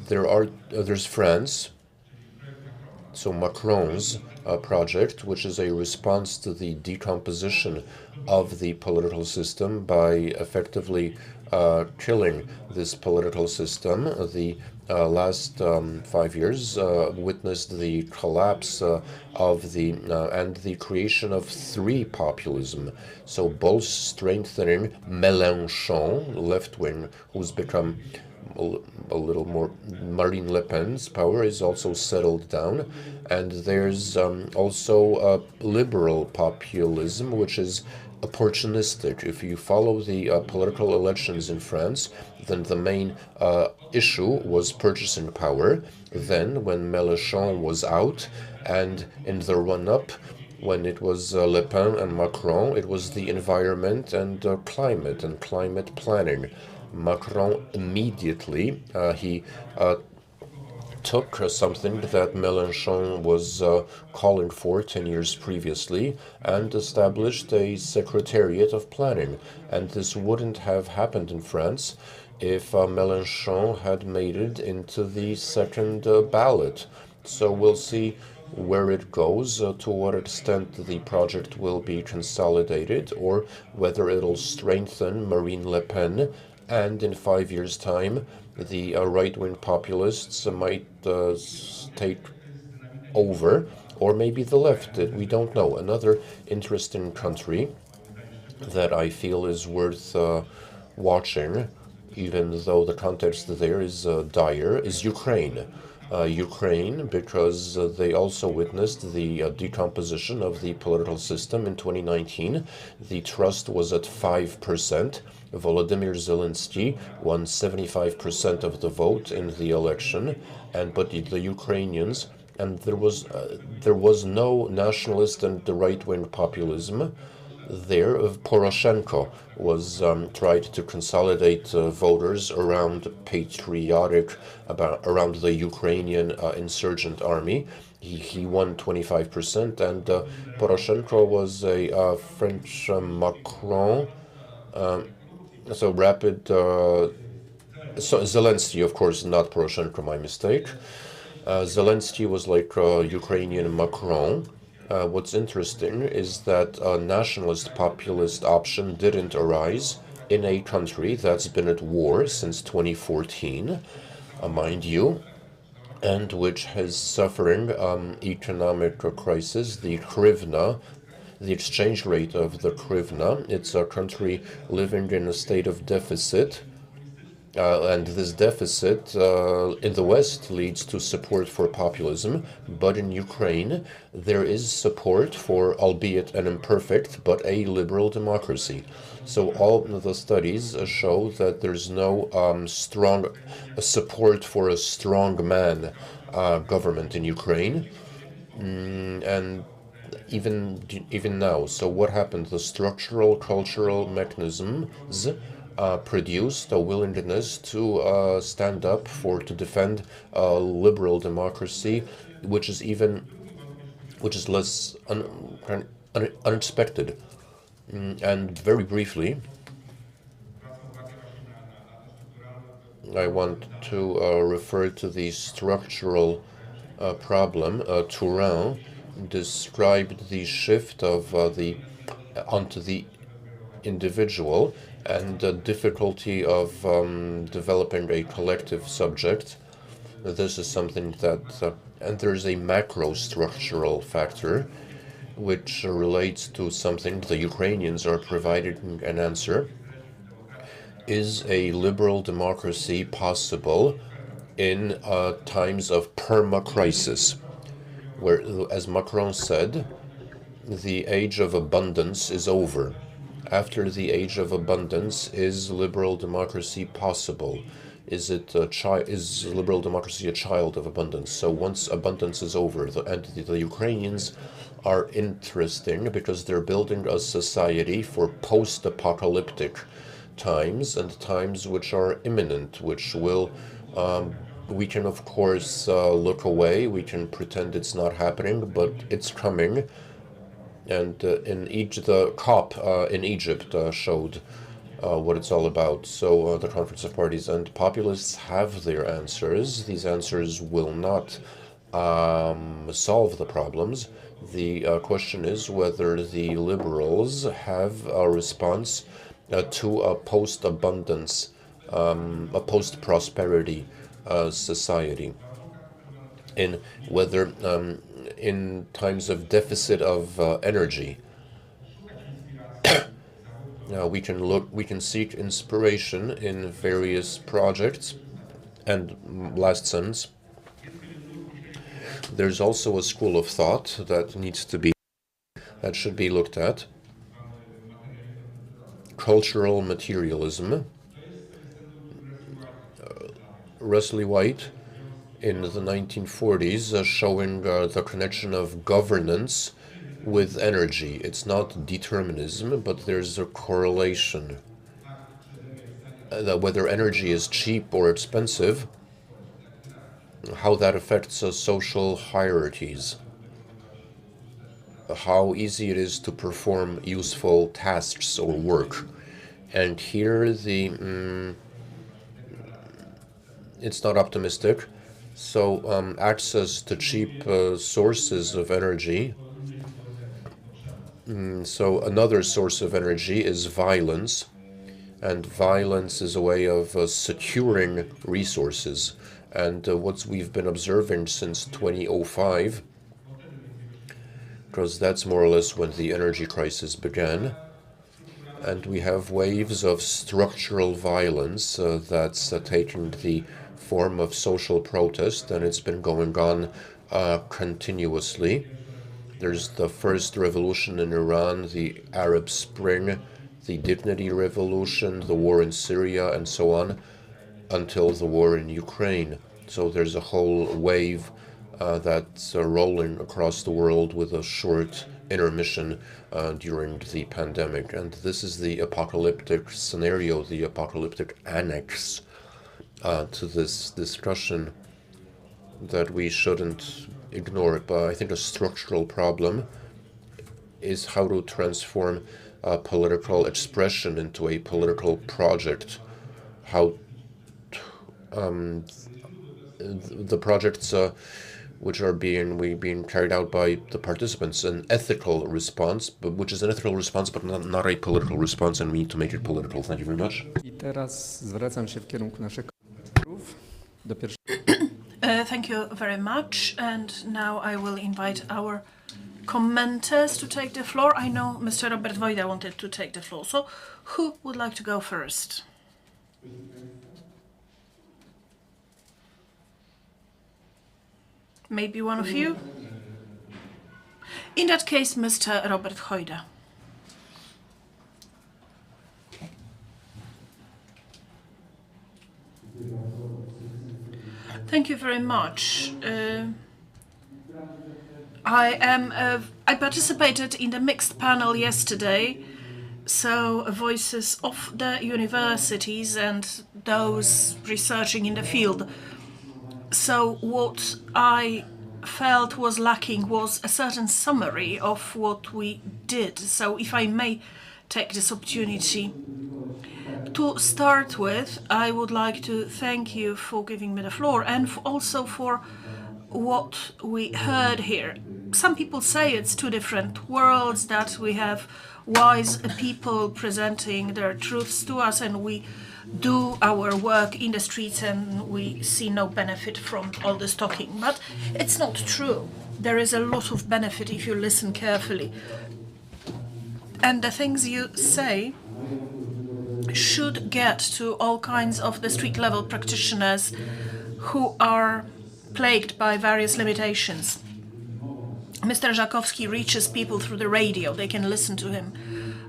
there's France, so Macron's project, which is a response to the decomposition of the political system by effectively killing this political system. The last 5 years witnessed the collapse of the and the creation of 3 populism. So both strengthening Mélenchon, left wing, who's become a little more. Marine Le Pen's power is also settled down, and there's also liberal populism, which is opportunistic. If you follow the political elections in France, then the main issue was purchasing power. Then, when Mélenchon was out, and in the run-up, when it was Le Pen and Macron, it was the environment and climate planning. Macron immediately he took something that Mélenchon was calling for 10 years previously and established a secretariat of planning. And this wouldn't have happened in France if Mélenchon had made it into the second ballot. So we'll see where it goes, to what extent the project will be consolidated, or whether it'll strengthen Marine Le Pen, and in 5 years' time the right-wing populists might take over, or maybe the left. We don't know. Another interesting country that I feel is worth watching, even though the context there is dire, is Ukraine. Ukraine, because they also witnessed the decomposition of the political system in 2019. The trust was at 5%. Volodymyr Zelensky won 75% of the vote in the election, but the Ukrainians, and there was no nationalist and the right-wing populism there. Poroshenko was tried to consolidate voters around around the Ukrainian insurgent army. He won 25%, and Poroshenko was a French Macron. So Zelensky, of course, not Poroshenko, my mistake. Zelensky was like Ukrainian Macron. What's interesting is that a nationalist populist option didn't arise in a country that's been at war since 2014, mind you, and which is suffering economic crisis. The hryvnia, the exchange rate of the hryvnia, it's a country living in a state of deficit. And this deficit in the West leads to support for populism, but in Ukraine there is support for, albeit an imperfect, but a liberal democracy. So all the studies show that there's no strong support for a strongman government in Ukraine, and even now. So what happened? The structural cultural mechanisms produced a willingness to stand up to defend a liberal democracy, which is less unexpected. And very briefly, I want to refer to the structural problem. Turin described the shift of onto the individual and the difficulty of developing a collective subject. This is something that, and there's a macro structural factor which relates to something the Ukrainians are providing an answer. Is a liberal democracy possible in times of perma-crisis, where, as Macron said, the age of abundance is over? After the age of abundance, is liberal democracy possible? Is liberal democracy a child of abundance? So once abundance is over, the Ukrainians are interesting because they're building a society for post-apocalyptic times, and times which are imminent, which will, we can of course look away, we can pretend it's not happening, but it's coming. And the COP in Egypt showed what it's all about. So the Conference of Parties and populists have their answers. These answers will not solve the problems. The question is whether the liberals have a response to a post-abundance, a post-prosperity society, in whether in times of deficit of energy, we can seek inspiration in various projects. And last sentence, there's also a school of thought that should be looked at. Cultural materialism. Wesley White in the 1940s showing the connection of governance with energy. It's not determinism, but there's a correlation. That whether energy is cheap or expensive, how that affects social hierarchies, how easy it is to perform useful tasks or work. And here it's not optimistic. So access to cheap sources of energy. So another source of energy is violence, and violence is a way of securing resources. And what we've been observing since 2005, because that's more or less when the energy crisis began, and we have waves of structural violence that's taking the form of social protest, and it's been going on continuously. There's the first revolution in Iran, the Arab Spring, the Dignity Revolution, the war in Syria, and so on, until the war in Ukraine. So there's a whole wave that's rolling across the world with a short intermission during the pandemic. And this is the apocalyptic scenario, the apocalyptic annex to this discussion that we shouldn't ignore. But I think a structural problem is how to transform political expression into a political project. How the projects which are being carried out by the participants, an ethical response, which is an ethical response, but not a political response, and we need to make it political. Thank you very much. I teraz zwracam się w kierunku naszych komentatorów. Do pierwszego. Thank you very much. And now I will invite our commenters to take the floor. I know Mr. Robert Wojda wanted to take the floor. So who would like to go first? Maybe one of you? In that case, Mr. Robert Wojda. Thank you very much. I participated in the mixed panel yesterday, so voices of the universities and those researching in the field. So what I felt was lacking was a certain summary of what we did. So if I may take this opportunity. To start with, I would like to thank you for giving me the floor and also for what we heard here. Some people say it's two different worlds, that we have wise people presenting their truths to us and we do our work in the streets and we see no benefit from all this talking. But it's not true. There is a lot of benefit if you listen carefully. And the things you say should get to all kinds of the street level practitioners who are plagued by various limitations. Mr. Żakowski reaches people through the radio, they can listen to him.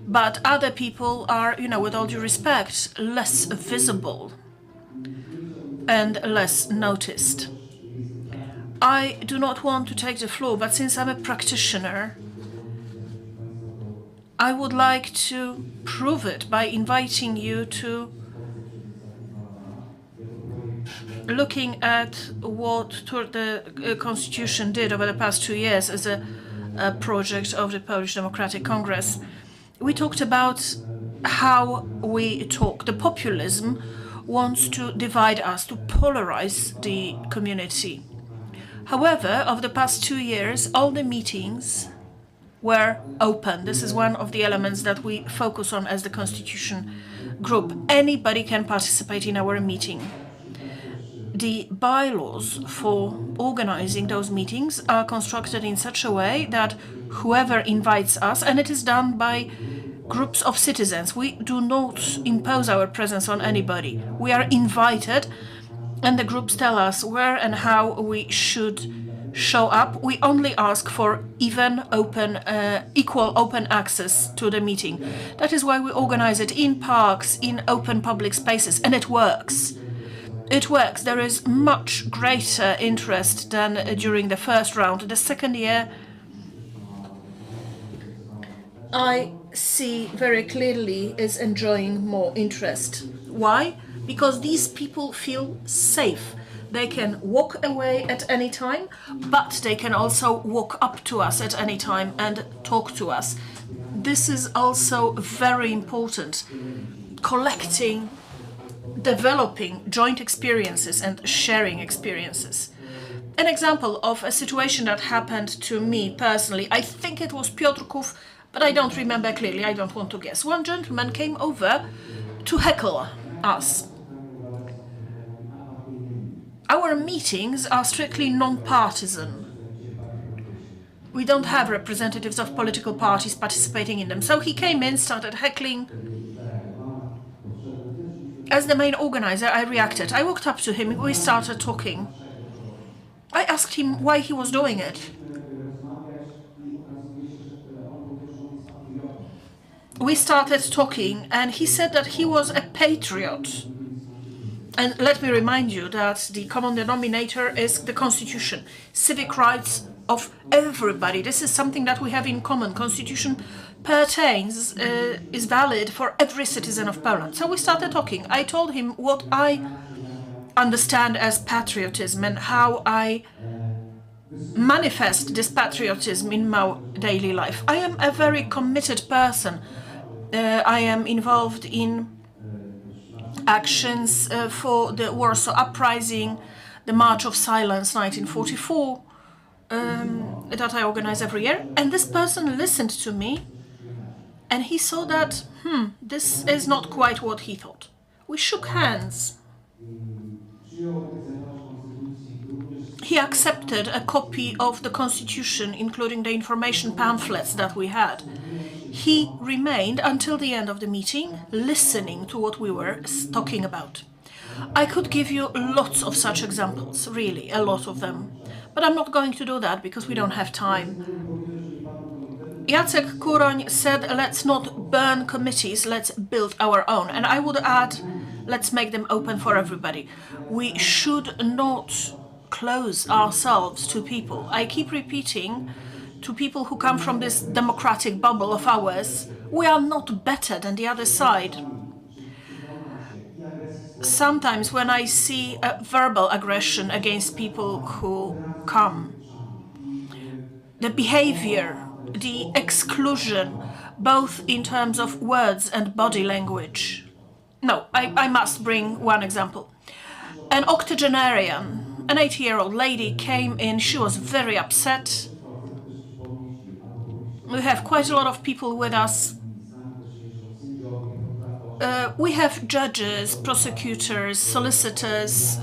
But other people are, with all due respect, less visible and less noticed. I do not want to take the floor, but since I'm a practitioner, I would like to prove it by inviting you to looking at what the Constitution did over the past 2 years as a project of the Polish Democratic Congress. We talked about how we talk. The populism wants to divide us, to polarize the community. However, over the past 2 years, all the meetings were open. This is one of the elements that we focus on as the Constitution group. Anybody can participate in our meeting. The bylaws for organizing those meetings are constructed in such a way that whoever invites us, and it is done by groups of citizens. We do not impose our presence on anybody. We are invited, and the groups tell us where and how we should show up. We only ask for equal open access to the meeting. That is why we organize it in parks, in open public spaces, and it works. It works. There is much greater interest than during the first round. The second year, I see very clearly is enjoying more interest. Why? Because these people feel safe. They can walk away at any time, but they can also walk up to us at any time and talk to us. This is also very important. Collecting, developing joint experiences and sharing experiences. An example of a situation that happened to me personally, I think it was Piotr, but I don't remember clearly, I don't want to guess. One gentleman came over to heckle us. Our meetings are strictly non-partisan. We don't have representatives of political parties participating in them. So he came in, started heckling. As the main organizer, I reacted. I walked up to him, we started talking. I asked him why he was doing it. We started talking, and he said that he was a patriot. And let me remind you that the common denominator is the Constitution, civic rights of everybody. This is something that we have in common. Constitution pertains, is valid for every citizen of Poland. So we started talking. I told him what I understand as patriotism and how I manifest this patriotism in my daily life. I am a very committed person. I am involved in actions for the Warsaw Uprising, the March of Silence 1944, that I organize every year. And this person listened to me and he saw that, this is not quite what he thought. We shook hands. He accepted a copy of the Constitution, including the information pamphlets that we had. He remained until the end of the meeting, listening to what we were talking about. I could give you lots of such examples, really, a lot of them. But I'm not going to do that because we don't have time. Jacek Kuroń said, let's not burn committees, let's build our own. And I would add, let's make them open for everybody. We should not close ourselves to people. I keep repeating to people who come from this democratic bubble of ours, we are not better than the other side. Sometimes when I see verbal aggression against people who come, the behavior, the exclusion, both in terms of words and body language. No, I must bring one example. An octogenarian, an 80-year-old lady came in, she was very upset. We have quite a lot of people with us. We have judges, prosecutors, solicitors,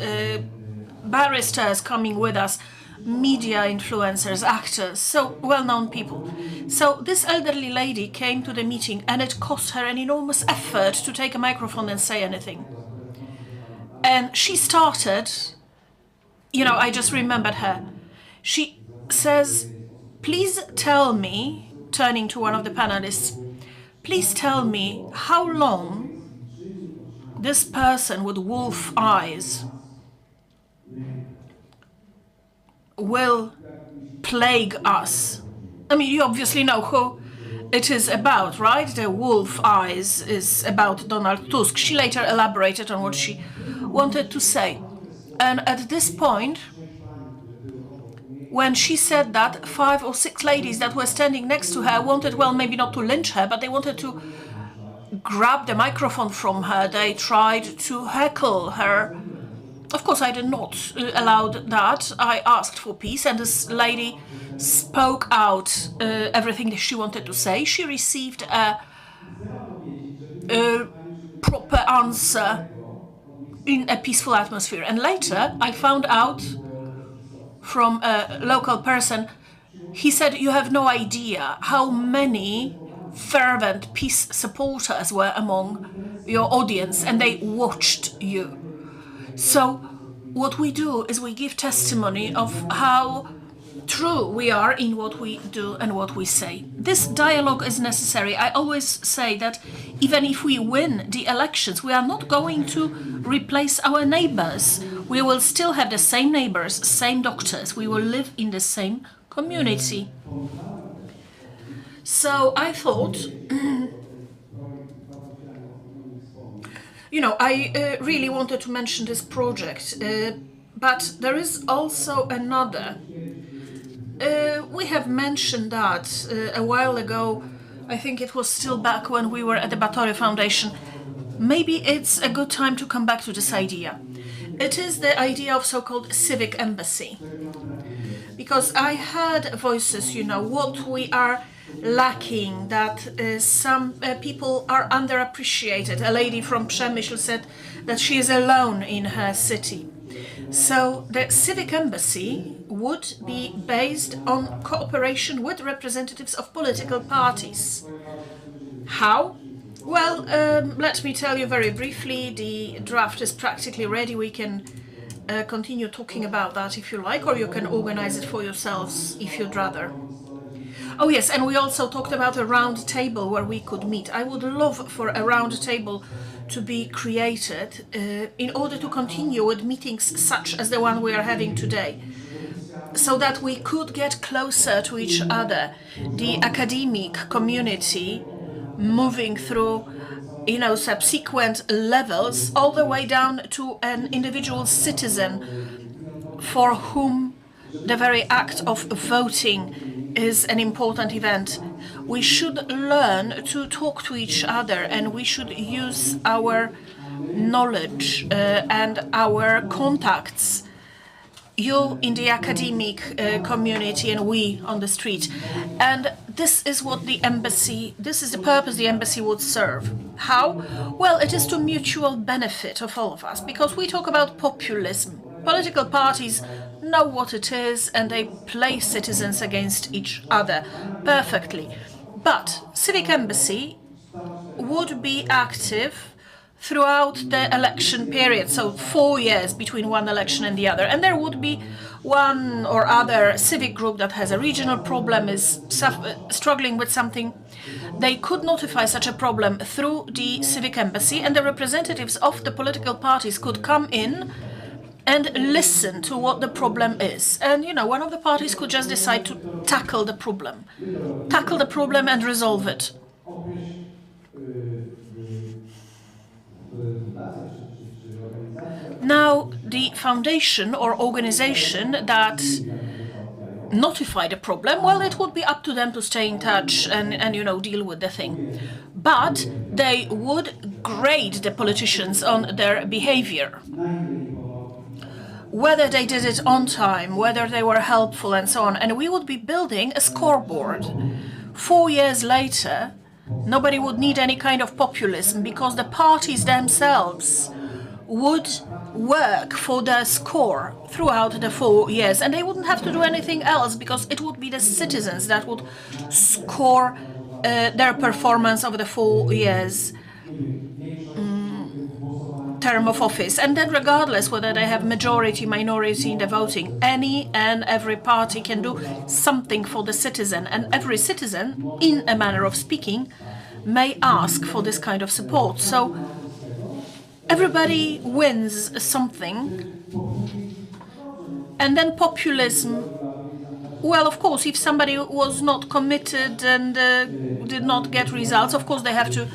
barristers coming with us, media influencers, actors, so well-known people. So this elderly lady came to the meeting and it cost her an enormous effort to take a microphone and say anything. And she started, I just remembered her. She says, please tell me, turning to one of the panelists, please tell me how long this person with wolf eyes will plague us. I mean, you obviously know who it is about, right? The wolf eyes is about Donald Tusk. She later elaborated on what she wanted to say. And at this point, when she said that, 5 or 6 ladies that were standing next to her wanted, well, maybe not to lynch her, but they wanted to grab the microphone from her. They tried to heckle her. Of course, I did not allow that. I asked for peace, and this lady spoke out everything that she wanted to say. She received a proper answer in a peaceful atmosphere. And later, I found out from a local person, he said, you have no idea how many fervent peace supporters were among your audience, and they watched you. So what we do is we give testimony of how true we are in what we do and what we say. This dialogue is necessary. I always say that even if we win the elections, we are not going to replace our neighbors. We will still have the same neighbors, same doctors. We will live in the same community. So I thought, I really wanted to mention this project, but there is also another. We have mentioned that a while ago. I think it was still back when we were at the Batory Foundation. Maybe it's a good time to come back to this idea. It is the idea of so-called civic embassy. Because I heard voices, what we are lacking, that some people are underappreciated. A lady from Przemyśl said that she is alone in her city. So the civic embassy would be based on cooperation with representatives of political parties. How? Well, let me tell you very briefly. The draft is practically ready. We can continue talking about that if you like, or you can organize it for yourselves if you'd rather. Oh yes, and we also talked about a round table where we could meet. I would love for a round table to be created in order to continue with meetings such as the one we are having today, so that we could get closer to each other, the academic community moving through, subsequent levels, all the way down to an individual citizen for whom the very act of voting is an important event. We should learn to talk to each other, and we should use our knowledge and our contacts, you in the academic community and we on the street. And this is what the embassy, this is the purpose the embassy would serve. How? Well, it is to mutual benefit of all of us, because we talk about populism. Political parties know what it is and they play citizens against each other perfectly. But civic embassy would be active throughout the election period, so 4 years between one election and the other. And there would be one or other civic group that has a regional problem, is struggling with something. They could notify such a problem through the civic embassy, and the representatives of the political parties could come in and listen to what the problem is. And, you know, one of the parties could just decide to tackle the problem and resolve it. Now, the foundation or organization that notified the problem, well, it would be up to them to stay in touch and you know, deal with the thing. But they would grade the politicians on their behavior. Whether they did it on time, whether they were helpful and so on. And we would be building a scoreboard. 4 years later, nobody would need any kind of populism, because the parties themselves would work for their score throughout the 4 years, and they wouldn't have to do anything else, because it would be the citizens that would score their performance over the 4 years term of office. And then regardless whether they have majority, minority in the voting, any and every party can do something for the citizen, and every citizen, in a manner of speaking, may ask for this kind of support. So everybody wins something. And then populism, well, of course, if somebody was not committed and did not get results, of course they have to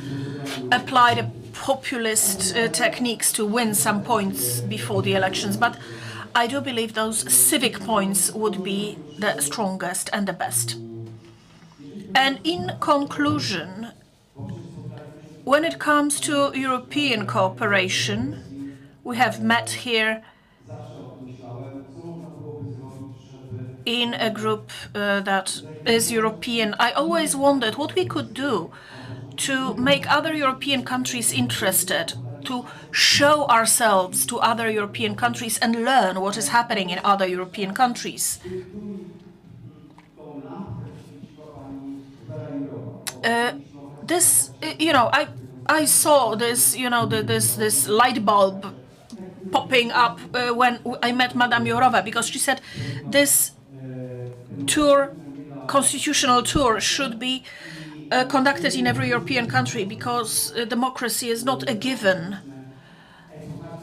apply the populist techniques to win some points before the elections. But I do believe those civic points would be the strongest and the best. And in conclusion, when it comes to European cooperation, we have met here in a group that is European. I always wondered what we could do to make other European countries interested, to show ourselves to other European countries and learn what is happening in other European countries. I saw this, this light bulb popping up when I met Madame Jourova, because she said this tour, constitutional tour, should be conducted in every European country, because democracy is not a given.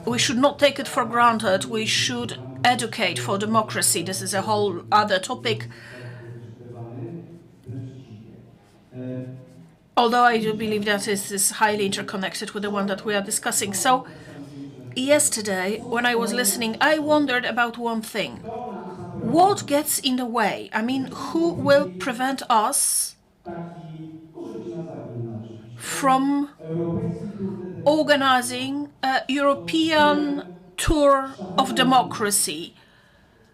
We should not take it for granted. We should educate for democracy. This is a whole other topic. Although I do believe that it is highly interconnected with the one that we are discussing. So, yesterday, when I was listening, I wondered about one thing. What gets in the way? I mean, who will prevent us from organizing a European tour of democracy?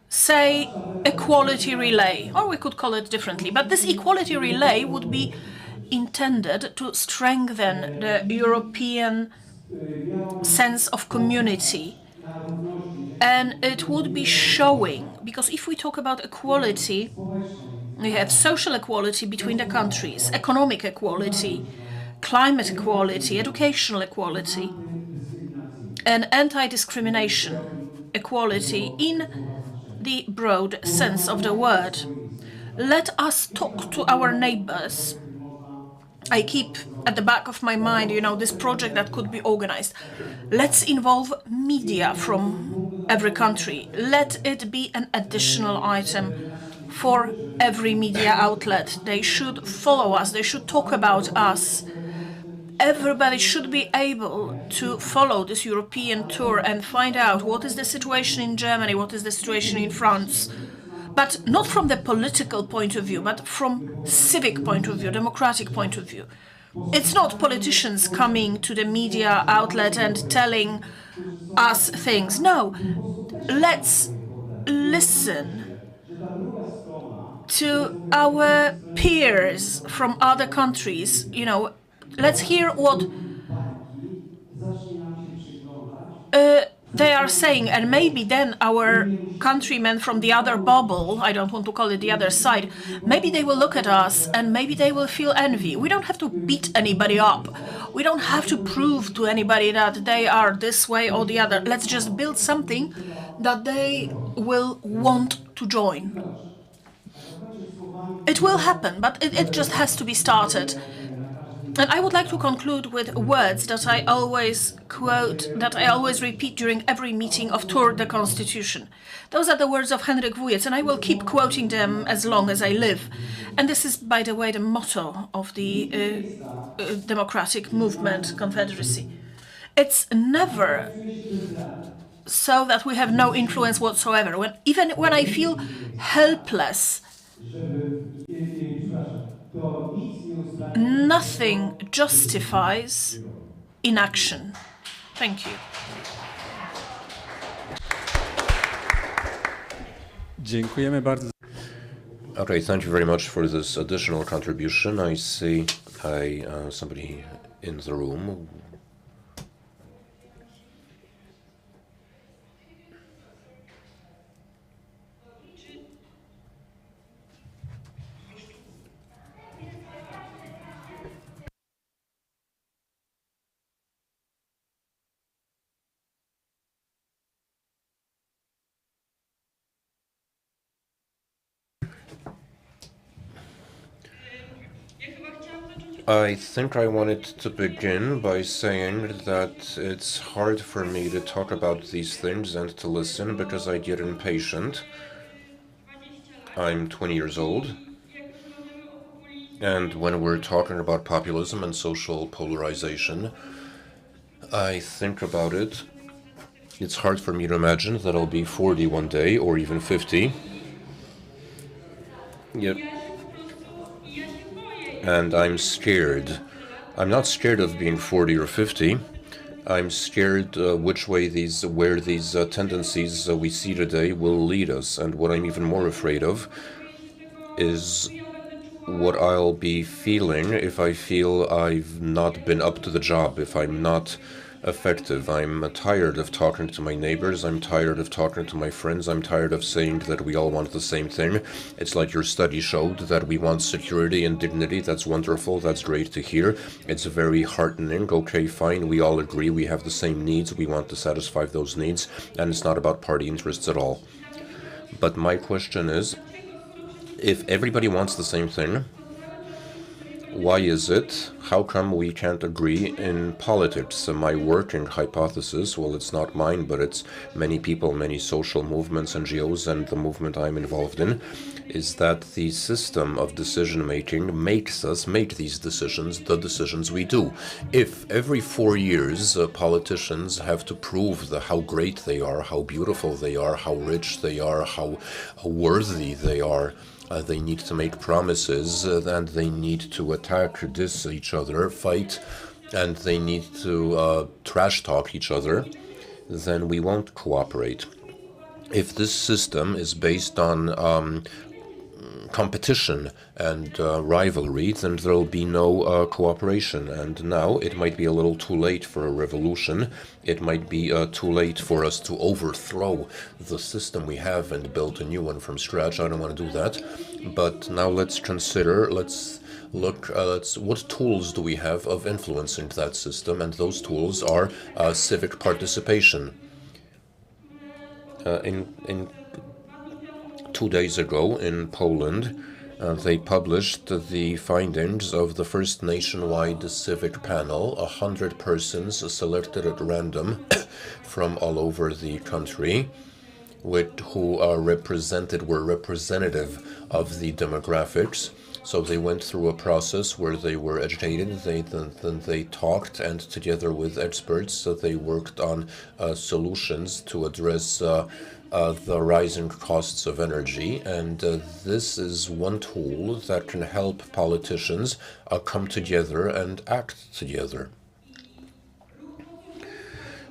Say, equality relay, or we could call it differently. But this equality relay would be intended to strengthen the European sense of community. And it would be showing, because if we talk about equality, we have social equality between the countries, economic equality, climate equality, educational equality, and anti-discrimination equality in the broad sense of the word. Let us talk to our neighbors. I keep at the back of my mind, this project that could be organized. Let's involve media from every country. Let it be an additional item for every media outlet. They should follow us. They should talk about us. Everybody should be able to follow this European tour and find out what is the situation in Germany, what is the situation in France. But not from the political point of view, but from civic point of view, democratic point of view. It's not politicians coming to the media outlet and telling us things. No, let's listen to our peers from other countries. You know, let's hear what they are saying, and maybe then our countrymen from the other bubble, I don't want to call it the other side, maybe they will look at us and maybe they will feel envy. We don't have to beat anybody up. We don't have to prove to anybody that they are this way or the other. Let's just build something that they will want to join. It will happen, but it just has to be started. And I would like to conclude with words that I always quote, that I always repeat during every meeting of Tour de Constitution. Those are the words of Henryk Wujec, and I will keep quoting them as long as I live. And this is, by the way, the motto of the democratic movement, Confederacy. It's never so that we have no influence whatsoever. Even when I feel helpless, nothing justifies inaction. Thank you. Dziękujemy bardzo. Okay, thank you very much for this additional contribution. I see somebody in the room. I think I wanted to begin by saying that it's hard for me to talk about these things and to listen because I get impatient. I'm 20 years old, and when we're talking about populism and social polarization, I think about it. It's hard for me to imagine that I'll be 40 one day, or even 50. Yep. And I'm scared. I'm not scared of being 40 or 50. I'm scared where these tendencies we see today will lead us. And what I'm even more afraid of is what I'll be feeling if I feel I've not been up to the job, if I'm not effective. I'm tired of talking to my neighbors. I'm tired of talking to my friends. I'm tired of saying that we all want the same thing. It's like your study showed that we want security and dignity. That's wonderful. That's great to hear. It's very heartening. Okay, fine. We all agree we have the same needs. We want to satisfy those needs. And it's not about party interests at all. But my question is, if everybody wants the same thing, why is it? How come we can't agree in politics? My working hypothesis, well, it's not mine, but it's many people, many social movements, NGOs, and the movement I'm involved in, is that the system of decision-making makes us make these decisions, the decisions we do. If every 4 years politicians have to prove how great they are, how beautiful they are, how rich they are, how worthy they are, they need to make promises, and they need to attack, diss each other, fight, and they need to trash talk each other, then we won't cooperate. If this system is based on competition and rivalry, then there'll be no cooperation. And now it might be a little too late for a revolution. It might be too late for us to overthrow the system we have and build a new one from scratch. I don't want to do that. But now let's consider, let's look, what tools do we have of influencing that system? And those tools are civic participation. 2 days ago in Poland, they published the findings of the first nationwide civic panel, 100 persons selected at random from all over the country, who were representative of the demographics. So they went through a process where they were educated, then they talked, and together with experts, they worked on solutions to address the rising costs of energy. And this is one tool that can help politicians come together and act together.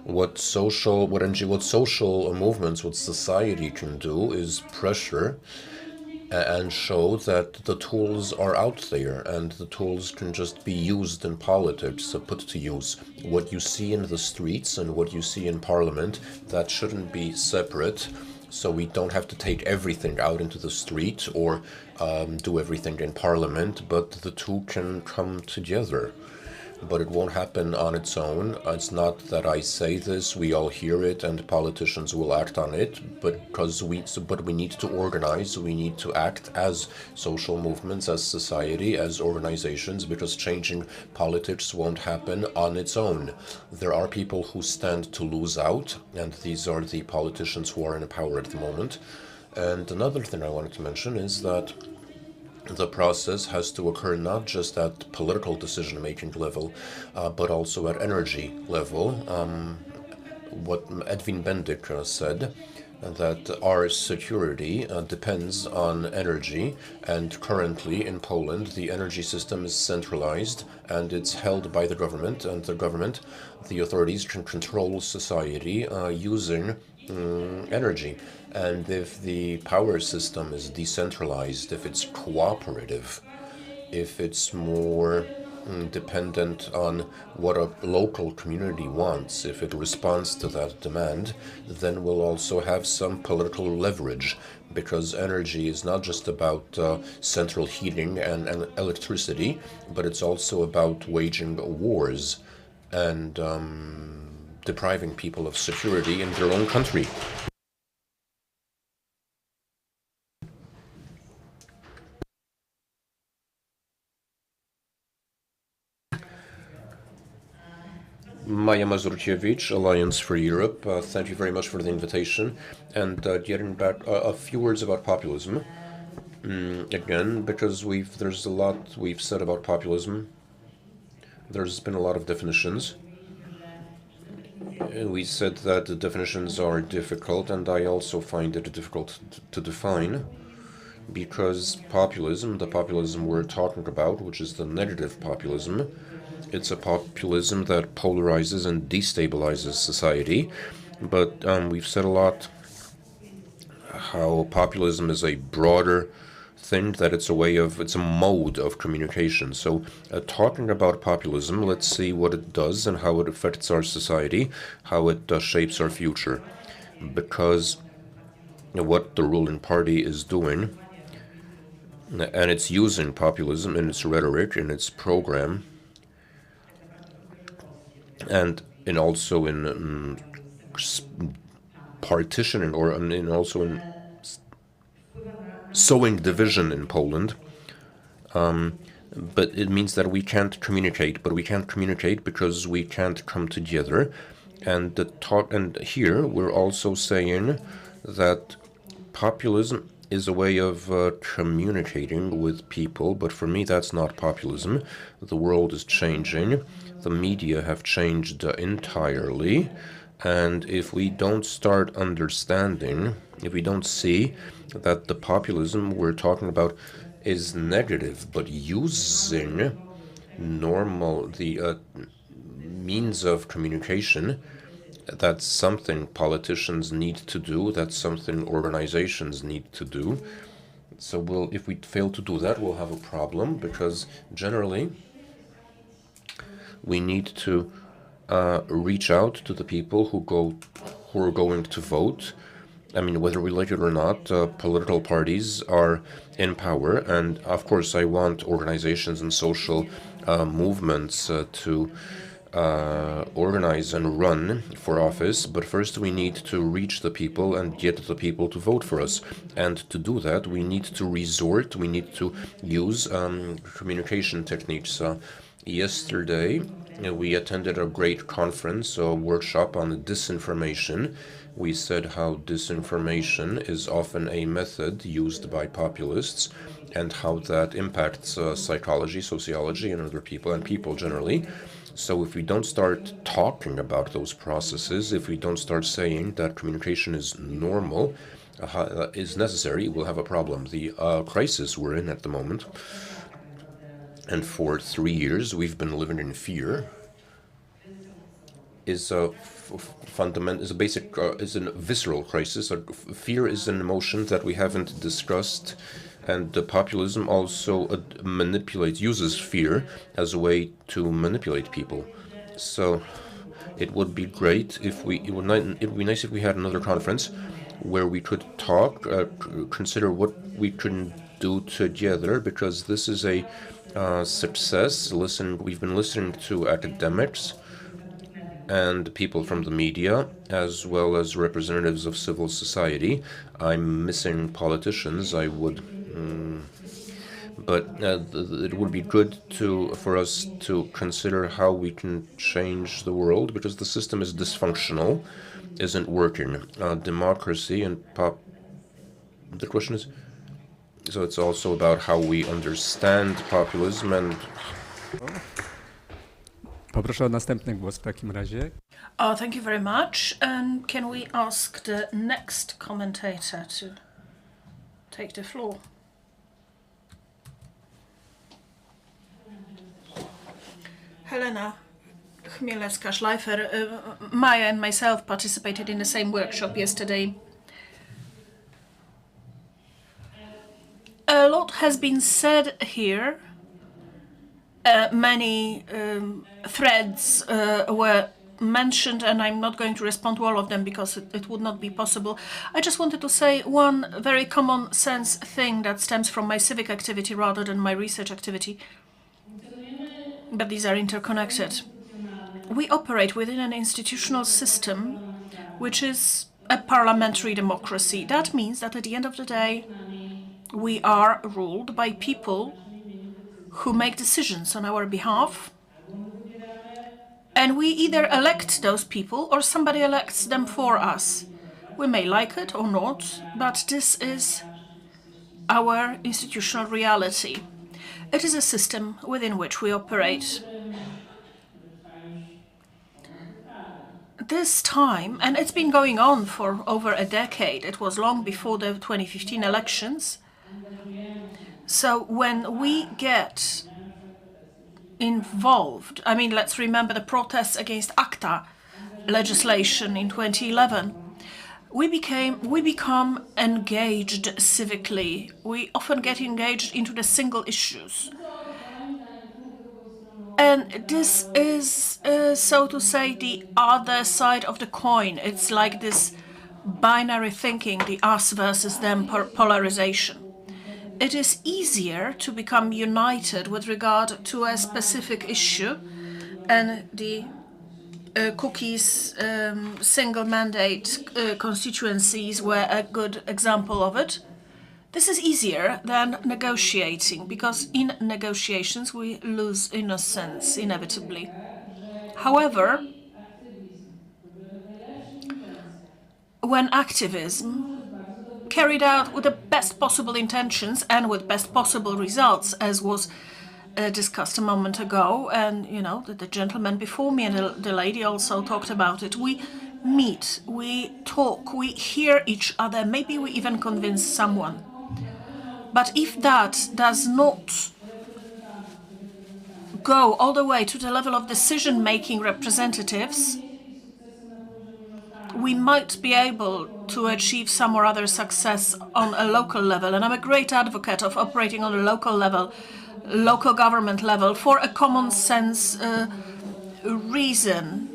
What social movements, what society can do is pressure and show that the tools are out there and the tools can just be used in politics, put to use. What you see in the streets and what you see in parliament, that shouldn't be separate. So we don't have to take everything out into the street or do everything in parliament, but the two can come together. But it won't happen on its own. It's not that I say this, we all hear it and politicians will act on it, but we need to organize, we need to act as social movements, as society, as organizations, because changing politics won't happen on its own. There are people who stand to lose out, and these are the politicians who are in power at the moment. And another thing I wanted to mention is that the process has to occur not just at political decision-making level, but also at energy level. What Edwin Bendyk said, that our security depends on energy, and currently in Poland the energy system is centralized and it's held by the government, and the authorities can control society using energy. And if the power system is decentralized, if it's cooperative, if it's more dependent on what a local community wants, if it responds to that demand, then we'll also have some political leverage, because energy is not just about central heating and electricity, but it's also about waging wars and depriving people of security in their own country. Maia Mazurkiewicz, Alliance for Europe. Thank you very much for the invitation. And getting back, a few words about populism. Again, because there's a lot we've said about populism. There's been a lot of definitions. We said that the definitions are difficult, and I also find it difficult to define, because populism, the populism we're talking about, which is the negative populism, it's a populism that polarizes and destabilizes society. But we've said a lot how populism is a broader thing, that it's a mode of communication. So talking about populism, let's see what it does and how it affects our society, how it shapes our future. Because what the ruling party is doing, and it's using populism in its rhetoric, in its program, and also in partitioning, or also in sowing division in Poland. But it means that we can't communicate. But we can't communicate because we can't come together. And here we're also saying that populism is a way of communicating with people. But for me, that's not populism. The world is changing. The media have changed entirely, and if we don't start understanding, if we don't see that the populism we're talking about is negative, but using the means of communication, that's something politicians need to do, that's something organizations need to do. So if we fail to do that, we'll have a problem, because generally we need to reach out to the people who are going to vote. I mean, whether we like it or not, political parties are in power, and of course I want organizations and social movements to organize and run for office, but first we need to reach the people and get the people to vote for us. And to do that, we need to use communication techniques. Yesterday, we attended a great conference, a workshop on disinformation. We said how disinformation is often a method used by populists, and how that impacts psychology, sociology, and other people, and people generally. So if we don't start talking about those processes, if we don't start saying that communication is normal, is necessary, we'll have a problem. The crisis we're in at the moment, and for 3 years we've been living in fear. is a is a visceral crisis. Fear is an emotion that we haven't discussed, and the populism also uses fear as a way to manipulate people. So it would be great if it would be nice if we had another conference where we could talk, consider what we can do together, because this is a success. We've been listening to academics and people from the media, as well as representatives of civil society. I'm missing politicians. But it would be good for us to consider how we can change the world, because the system is dysfunctional, isn't working. Democracy and the question is, so it's also about how we understand populism and... Poproszę o następny głos w takim razie. Thank you very much. And can we ask the next commentator to take the floor? Helena, Chmielewska-Szlajfer. Maia and myself participated in the same workshop yesterday. A lot has been said here. Many threads were mentioned, and I'm not going to respond to all of them because it would not be possible. I just wanted to say one very common sense thing that stems from my civic activity rather than my research activity. But these are interconnected. We operate within an institutional system which is a parliamentary democracy. That means that at the end of the day, we are ruled by people who make decisions on our behalf, and we either elect those people or somebody elects them for us. We may like it or not, but this is our institutional reality. It is a system within which we operate. This time, and it's been going on for over a decade, it was long before the 2015 elections. So when we get involved, I mean, let's remember the protests against ACTA legislation in 2011. We become engaged civically. We often get engaged into the single issues. And this is, so to say, the other side of the coin. It's like this binary thinking, the us versus them polarization. It is easier to become united with regard to a specific issue, and the cookies single mandate constituencies were a good example of it. This is easier than negotiating, because in negotiations we lose innocence inevitably. However, when activism carried out with the best possible intentions and with best possible results, as was discussed a moment ago, and you know, the gentleman before me and the lady also talked about it. We meet, we talk, we hear each other, maybe we even convince someone. But if that does not go all the way to the level of decision-making representatives, we might be able to achieve some or other success on a local level. And I'm a great advocate of operating on a local level, local government level, for a common sense reason.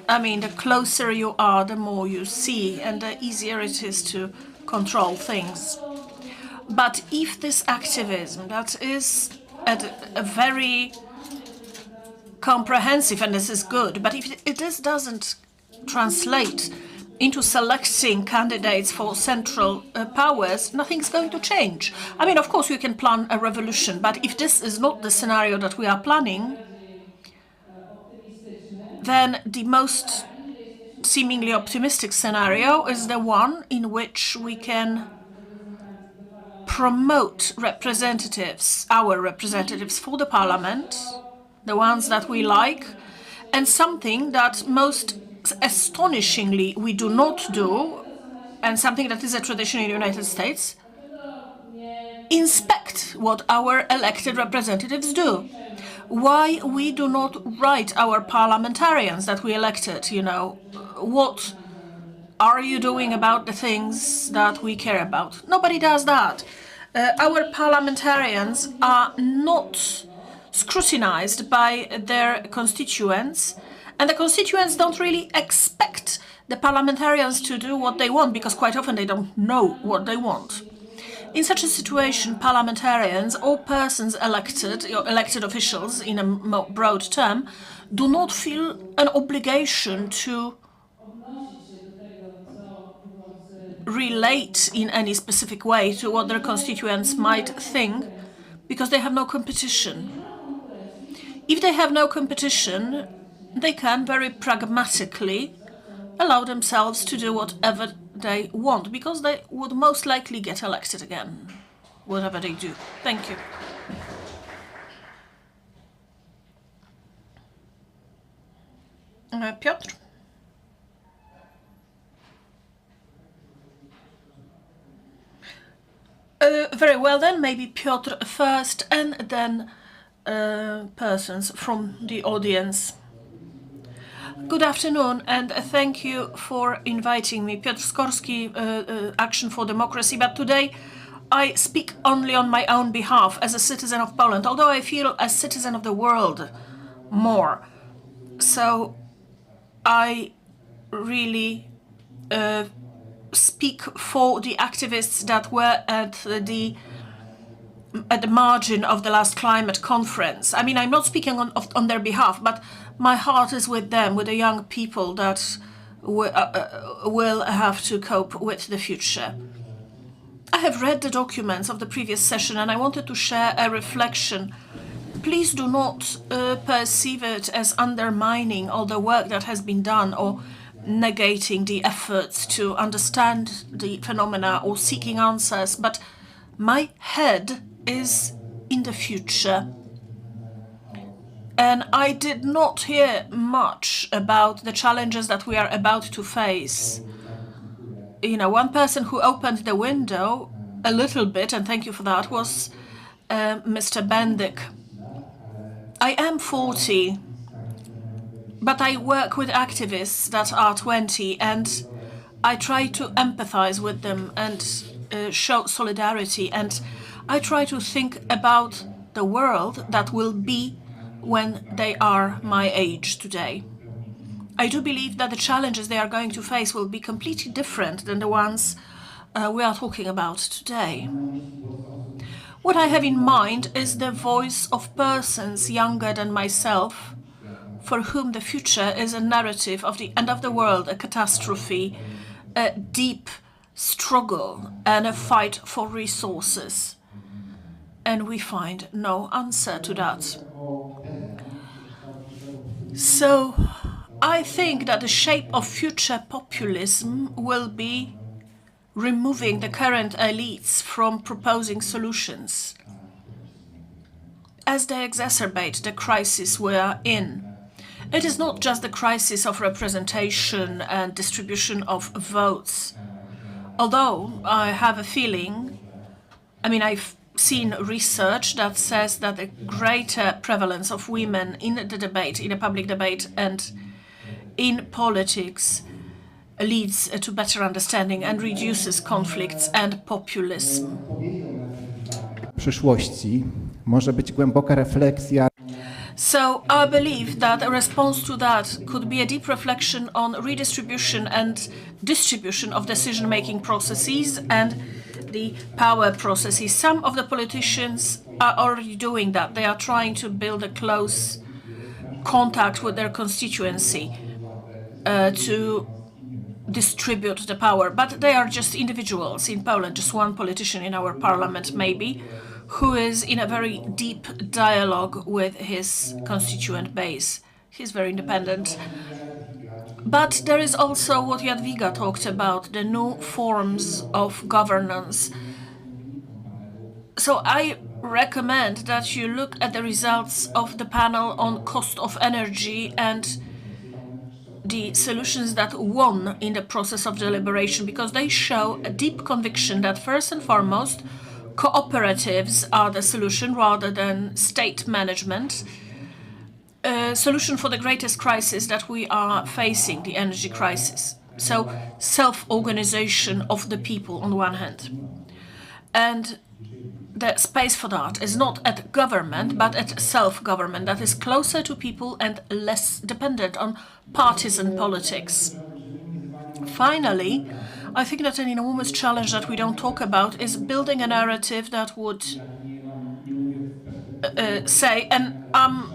I mean, the closer you are, the more you see, and the easier it is to control things. But if this activism that is at a very comprehensive, and this is good, but if this doesn't translate into selecting candidates for central powers, nothing's going to change. I mean, of course, we can plan a revolution, but if this is not the scenario that we are planning, then the most seemingly optimistic scenario is the one in which we can promote representatives, our representatives for the parliament, the ones that we like, and something that most astonishingly we do not do, and something that is a tradition in the United States, inspect what our elected representatives do. why we do not write our parliamentarians that we elected, what are you doing about the things that we care about? Nobody does that. Our parliamentarians are not scrutinized by their constituents, and the constituents don't really expect the parliamentarians to do what they want, because quite often they don't know what they want. In such a situation, parliamentarians or persons elected, or elected officials in a more broad term, do not feel an obligation to relate in any specific way to what their constituents might think, because they have no competition. If they have no competition, they can very pragmatically allow themselves to do whatever they want, because they would most likely get elected again, whatever they do. Thank you. Piotr? Very well then, maybe Piotr first, and then persons from the audience. Good afternoon, and thank you for inviting me. Piotr Skorski, Action for Democracy, but today I speak only on my own behalf as a citizen of Poland, although I feel a citizen of the world more. So I really speak for the activists that were at the margin of the last climate conference. I mean, I'm not speaking on their behalf, but my heart is with them, with the young people that will have to cope with the future. I have read the documents of the previous session, and I wanted to share a reflection. Please do not perceive it as undermining all the work that has been done, or negating the efforts to understand the phenomena or seeking answers, but my head is in the future. And I did not hear much about the challenges that we are about to face. One person who opened the window a little bit, and thank you for that, was Mr. Bendyk. I am 40, but I work with activists that are 20, and I try to empathize with them and show solidarity, and I try to think about the world that will be when they are my age today. I do believe that the challenges they are going to face will be completely different than the ones we are talking about today. What I have in mind is the voice of persons younger than myself, for whom the future is a narrative of the end of the world, a catastrophe, a deep struggle, and a fight for resources. And we find no answer to that. So I think that the shape of future populism will be removing the current elites from proposing solutions, as they exacerbate the crisis we are in. It is not just the crisis of representation and distribution of votes. Although I have a feeling, I've seen research that says that a greater prevalence of women in the debate, in a public debate and in politics leads to better understanding and reduces conflicts and populism. Przyszłości może być głęboka refleksja. So I believe that a response to that could be a deep reflection on redistribution and distribution of decision-making processes and the power processes. Some of the politicians are already doing that. They are trying to build a close contact with their constituency to distribute the power. But they are just individuals in Poland, just one politician in our parliament maybe, who is in a very deep dialogue with his constituent base. He's very independent. But there is also what Jadwiga talked about, the new forms of governance. So I recommend that you look at the results of the panel on cost of energy and the solutions that won in the process of deliberation, because they show a deep conviction that first and foremost, cooperatives are the solution rather than state management. solution for the greatest crisis that we are facing, the energy crisis. So self-organization of the people on the one hand. And the space for that is not at government, but at self-government that is closer to people and less dependent on partisan politics. Finally, I think that an enormous challenge that we don't talk about is building a narrative that would say, and I'm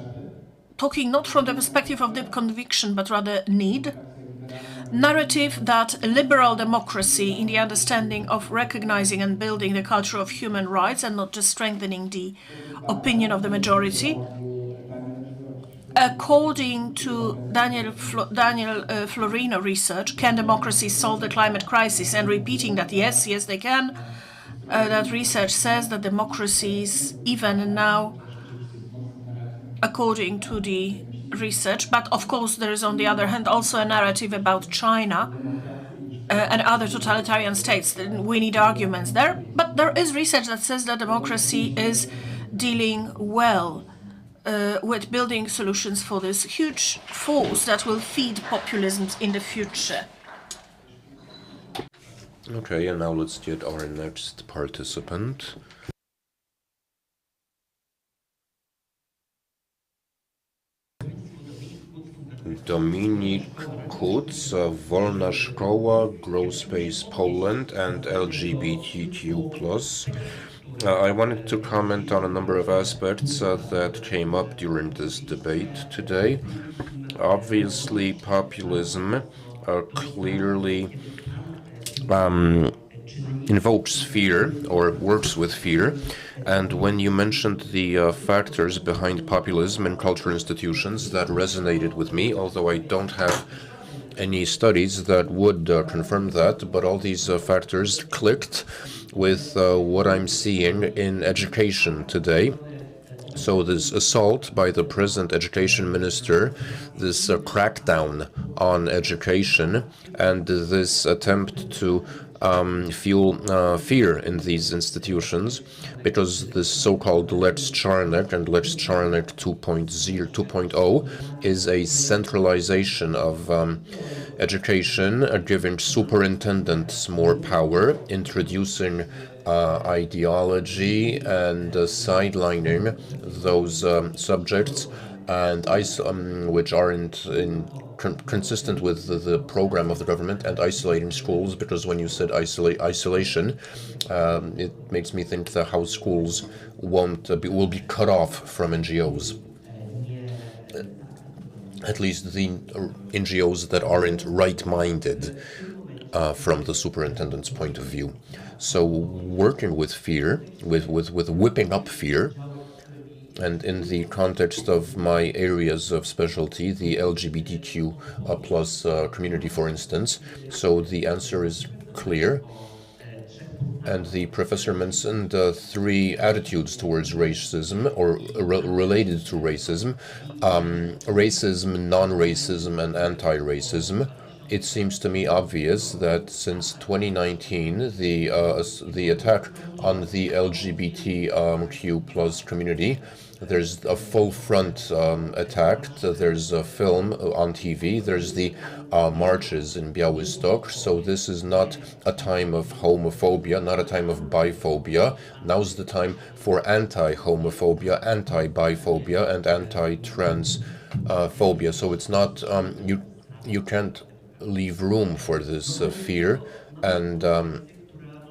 talking not from the perspective of deep conviction, but rather need, narrative that liberal democracy in the understanding of recognizing and building the culture of human rights and not just strengthening the opinion of the majority. According to Daniel Florino research, can democracy solve the climate crisis? And repeating that, yes, they can. That research says that democracies, even now, according to the research, but of course there is on the other hand also a narrative about China and other totalitarian states. We need arguments there, but there is research that says that democracy is dealing well with building solutions for this huge force that will feed populism in the future. Okay, and now let's get our next participant. Dominik Kuc, Wolna Szkoła, GrowSpace Poland, and LGBTQ+. I wanted to comment on a number of aspects that came up during this debate today. Obviously, populism clearly invokes fear or works with fear. And when you mentioned the factors behind populism in cultural institutions, that resonated with me, although I don't have any studies that would confirm that, but all these factors clicked with what I'm seeing in education today. So this assault by the present education minister, this crackdown on education, and this attempt to fuel fear in these institutions, because this so-called Lex Czarnek and Lex Czarnek 2.0 is a centralization of education, giving superintendents more power, introducing ideology and sidelining those subjects, and which aren't consistent with the program of the government, and isolating schools, because when you said isolation, it makes me think that how schools will be cut off from NGOs. At least the NGOs that aren't right-minded from the superintendent's point of view. So working with fear, with whipping up fear, and in the context of my areas of specialty, the LGBTQ plus community, for instance, so the answer is clear. And the professor mentioned three attitudes towards racism, or related to racism: racism, non-racism, and anti-racism. It seems to me obvious that since 2019, the attack on the LGBTQ plus community, there's a full front attack. There's a film on TV. There's the marches in Białystok. So this is not a time of homophobia, not a time of biphobia. Now's the time for anti-homophobia, anti-biphobia, and anti-trans phobia. So it's not you can't leave room for this fear and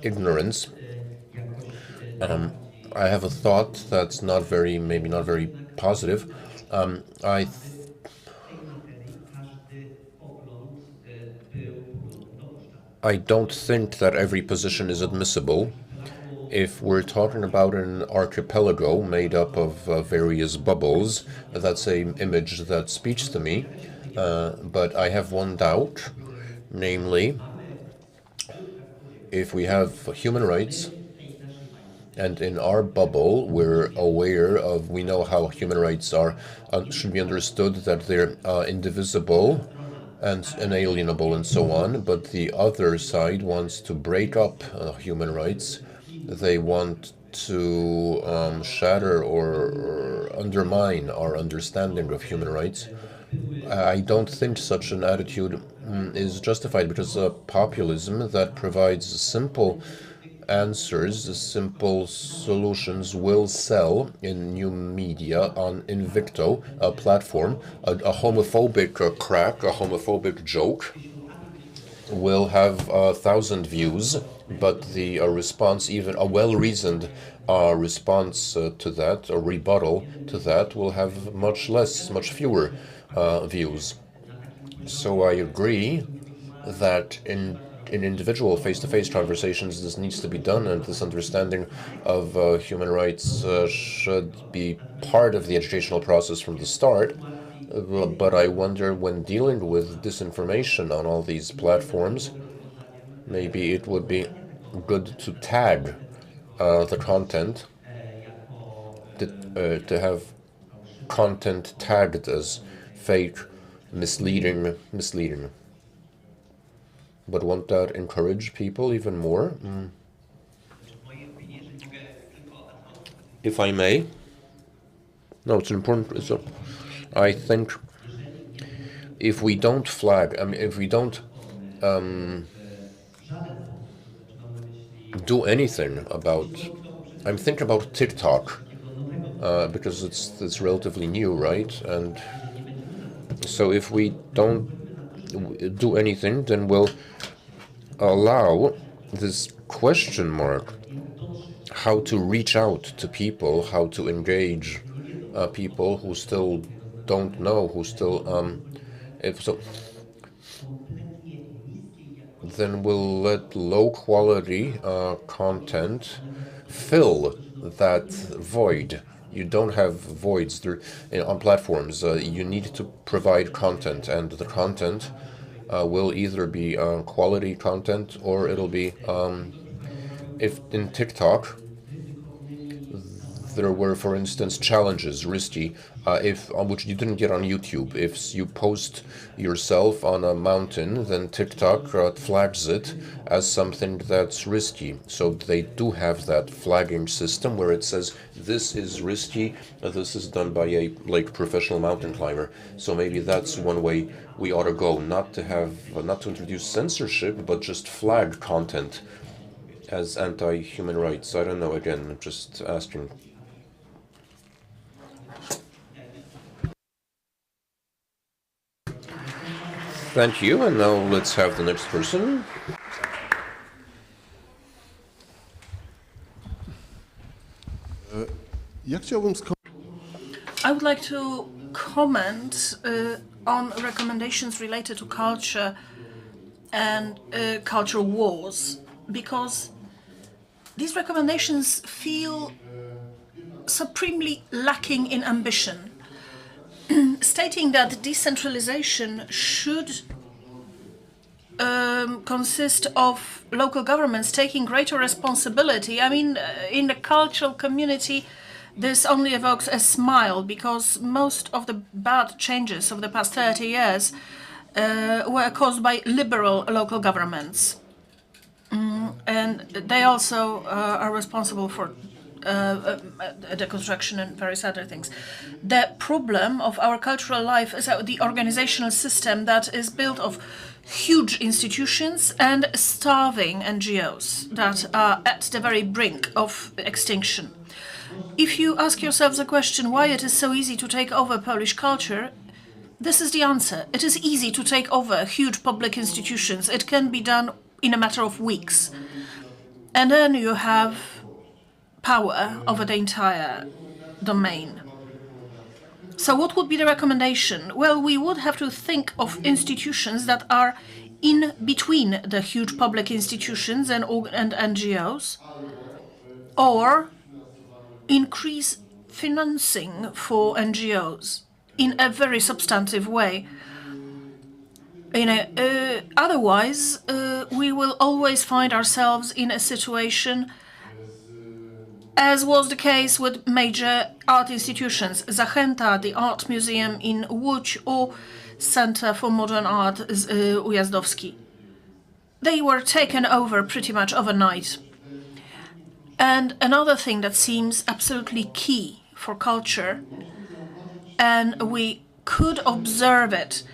ignorance. I have a thought that's maybe not very positive. I don't think that every position is admissible. If we're talking about an archipelago made up of various bubbles, that's an image that speaks to me. But I have one doubt, namely, if we have human rights, and in our bubble we know how human rights are, should be understood that they're indivisible and inalienable and so on, but the other side wants to break up human rights. They want to shatter or undermine our understanding of human rights. I don't think such an attitude is justified, because populism that provides simple answers, simple solutions will sell in new media on Invicto, a platform. A homophobic crack, a homophobic joke will have 1,000 views, but the response, even a well-reasoned response to that, a rebuttal to that, will have much fewer views. So I agree that in individual face-to-face conversations this needs to be done, and this understanding of human rights should be part of the educational process from the start. But I wonder, when dealing with disinformation on all these platforms, maybe it would be good to tag the content, to have content tagged as fake, misleading. But won't that encourage people even more? If I may. No, it's important. I think if we don't flag, if we don't do anything about, I'm thinking about TikTok, because it's relatively new, right? And so if we don't do anything, then we'll allow this question mark, how to reach out to people, how to engage people who still don't know, who still, then we'll let low-quality content fill that void. You don't have voids there on platforms. You need to provide content, and the content will either be quality content, or it'll be, if in TikTok there were, for instance, challenges, risky, which you didn't get on YouTube. If you post yourself on a mountain, then TikTok flags it as something that's risky. So they do have that flagging system where it says, this is risky, this is done by a professional mountain climber. So maybe that's one way we ought to go, not to introduce censorship, but just flag content as anti-human rights. I don't know, again, just asking. Thank you, and now let's have the next person. I would like to comment on recommendations related to culture and cultural wars, because these recommendations feel supremely lacking in ambition. Stating that decentralization should consist of local governments taking greater responsibility. I mean, in the cultural community, this only evokes a smile, because most of the bad changes of the past 30 years were caused by liberal local governments. And they also are responsible for the construction and various other things. The problem of our cultural life is the organizational system that is built of huge institutions and starving NGOs that are at the very brink of extinction. If you ask yourselves the question why it is so easy to take over Polish culture, this is the answer. It is easy to take over huge public institutions. It can be done in a matter of weeks. And then you have power over the entire domain. So what would be the recommendation? Well, we would have to think of institutions that are in between the huge public institutions and NGOs, or increase financing for NGOs in a very substantive way. Otherwise, we will always find ourselves in a situation as was the case with major art institutions, Zachęta, the art museum in Łódź, or Center for Modern Art Ujazdowski. They were taken over pretty much overnight. And another thing that seems absolutely key for culture, and we could observe it.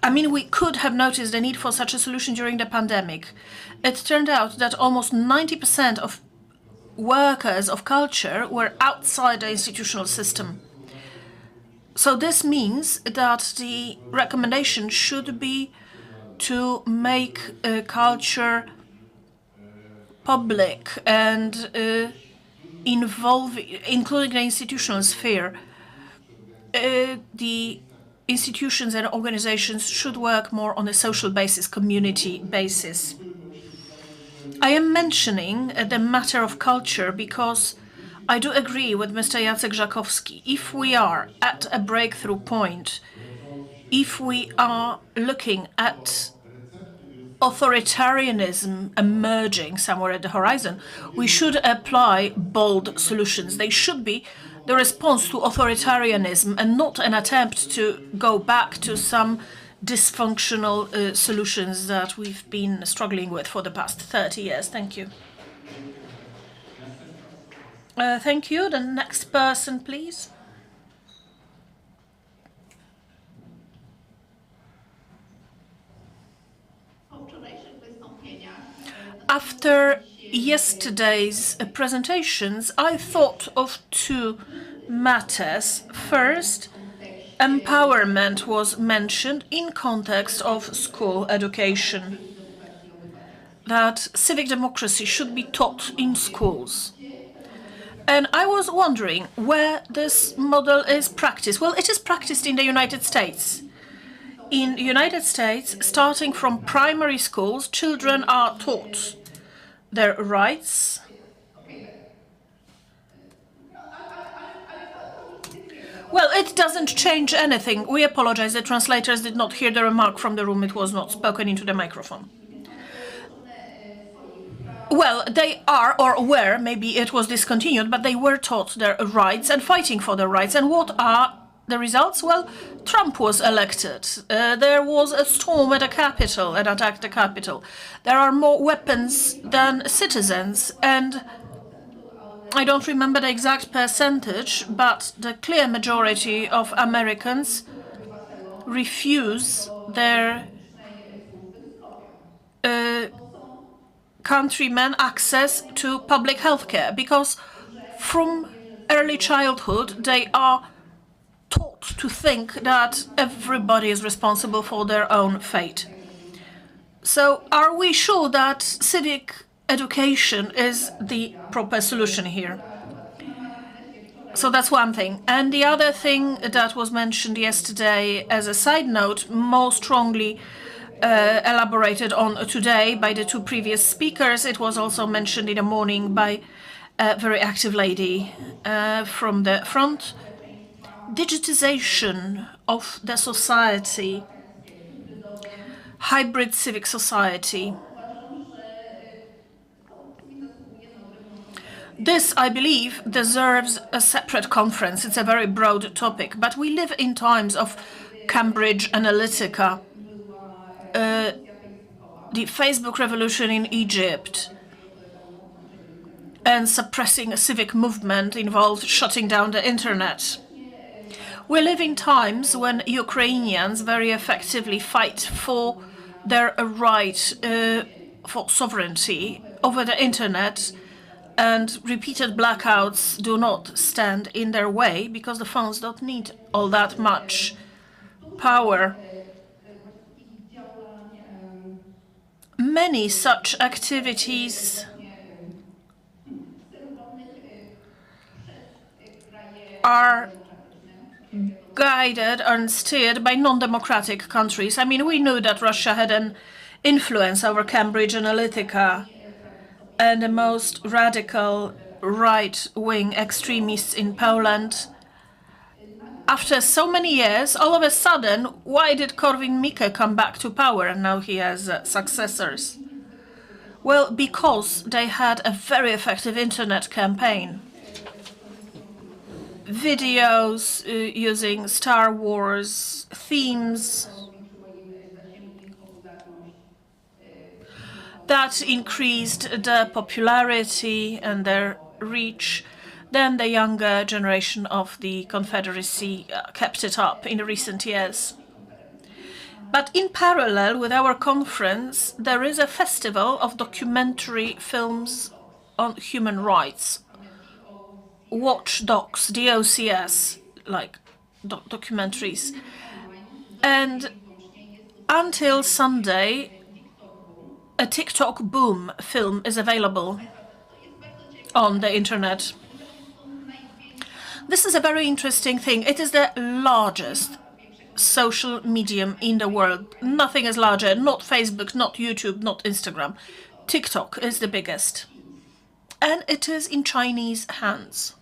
I mean, we could have noticed the need for such a solution during the pandemic. It turned out that almost 90% of workers of culture were outside the institutional system. So this means that the recommendation should be to make culture public and including the institutional sphere. The institutions and organizations should work more on a social basis, community basis. I am mentioning the matter of culture because I do agree with Mr. Jacek Żakowski. If we are at a breakthrough point, if we are looking at authoritarianism emerging somewhere at the horizon, we should apply bold solutions. They should be the response to authoritarianism and not an attempt to go back to some dysfunctional solutions that we've been struggling with for the past 30 years. Thank you. Thank you. The next person, please. After yesterday's presentations, I thought of two matters. First, empowerment was mentioned in context of school education, that civic democracy should be taught in schools. And I was wondering where this model is practiced. Well, it is practiced in the United States. In the United States, starting from primary schools, children are taught their rights, well, it doesn't change anything. We apologize. The translators did not hear the remark from the room. It was not spoken into the microphone. Well, they are, or were, maybe it was discontinued, but they were taught their rights and fighting for their rights. And what are the results? Well, Trump was elected. There was a storm at the Capitol, an attack at the Capitol. There are more weapons than citizens, and I don't remember the exact percentage, but the clear majority of Americans refuse their countrymen access to public health care because from early childhood they are taught to think that everybody is responsible for their own fate. So are we sure that civic education is the proper solution here? So that's one thing. And the other thing that was mentioned yesterday as a side note, more strongly elaborated on today by the two previous speakers. It was also mentioned in the morning by a very active lady from the front. Digitization of the society, hybrid civic society. This, I believe, deserves a separate conference. It's a very broad topic, but we live in times of Cambridge Analytica, the Facebook revolution in Egypt, and suppressing a civic movement involved shutting down the internet. We live in times when Ukrainians very effectively fight for their right for sovereignty over the internet, and repeated blackouts do not stand in their way because the phones don't need all that much power. Many such activities are guided and steered by non-democratic countries. I mean, we knew that Russia had an influence over Cambridge Analytica, and the most radical right-wing extremists in Poland. After so many years, all of a sudden, why did Korwin-Mikke come back to power and now he has successors? Well, because they had a very effective internet campaign. Videos using Star Wars themes. That increased their popularity and their reach. Then the younger generation of the Confederacy kept it up in recent years. But in parallel with our conference, there is a festival of documentary films on human rights. Watchdogs, DOCS, like documentaries. And until Sunday, a TikTok Boom film is available on the internet. This is a very interesting thing. It is the largest social medium in the world. Nothing is larger, not Facebook, not YouTube, not Instagram. TikTok is the biggest. And it is in Chinese hands.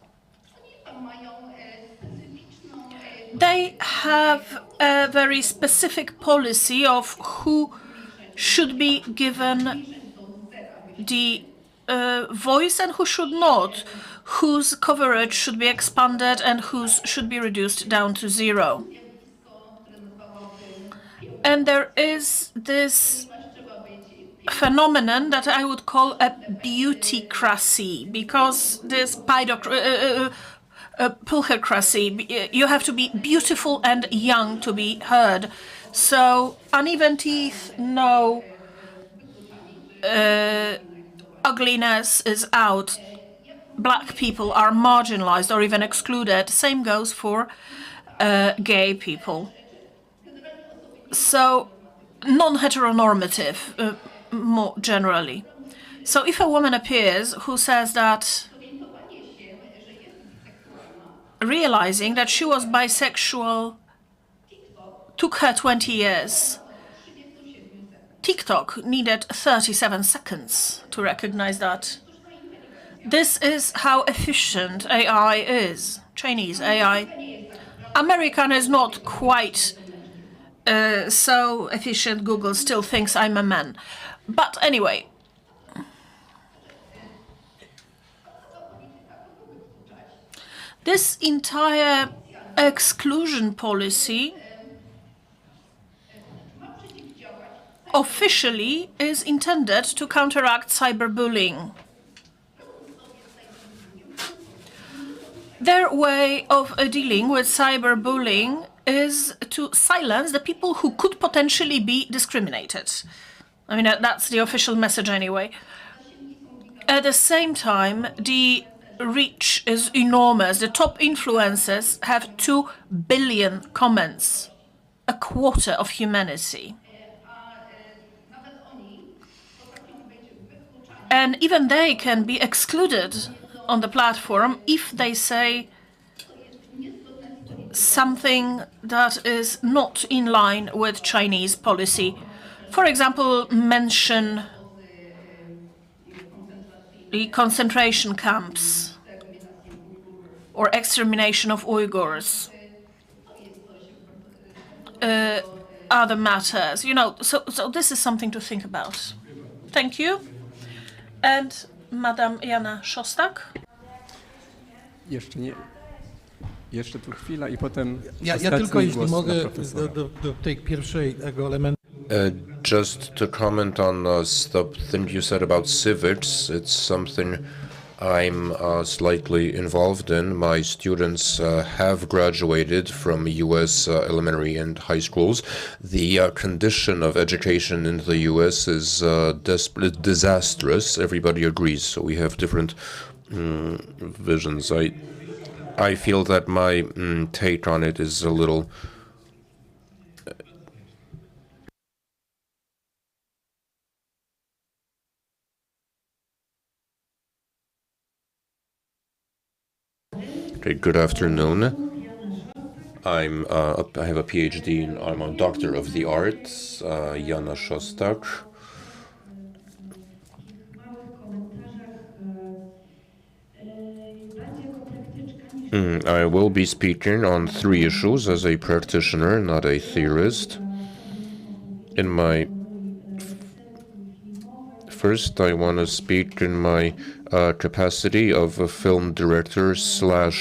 They have a very specific policy of who should be given the voice and who should not, whose coverage should be expanded and whose should be reduced down to zero. And there is this phenomenon that I would call a beautycracy, because this pulchercracy, you have to be beautiful and young to be heard. So uneven teeth, no. Ugliness is out. Black people are marginalized or even excluded. Same goes for gay people. So non-heteronormative, more generally. So if a woman appears who says that, realizing that she was bisexual took her 20 years, TikTok needed 37 seconds to recognize that. This is how efficient AI is, Chinese AI. American is not quite so efficient. Google still thinks I'm a man. But anyway. This entire exclusion policy officially is intended to counteract cyberbullying. Their way of dealing with cyberbullying is to silence the people who could potentially be discriminated. I mean, that's the official message anyway. At the same time, the reach is enormous. The top influencers have 2 billion comments, a quarter of humanity. And even they can be excluded on the platform if they say something that is not in line with Chinese policy. For example, mention the concentration camps or extermination of Uyghurs, other matters, you know, so this is something to think about. Thank you. And Madam Jana Szostak. Jeszcze tu chwila i potem Ja ostatni tylko, jeśli głos mogę, dla profesora. do tej pierwszego elementu. Just to comment on the thing you said about civics, it's something I'm slightly involved in. My students have graduated from US elementary and high schools. The condition of education in the US is disastrous. Everybody agrees, so we have different visions. I feel that my take on it is a little Okay, good afternoon. I have a PhD and I'm a doctor of the arts, Jana Szostak. I will be speaking on 3 issues as a practitioner, not a theorist. In my first, I want to speak in my capacity of a film director /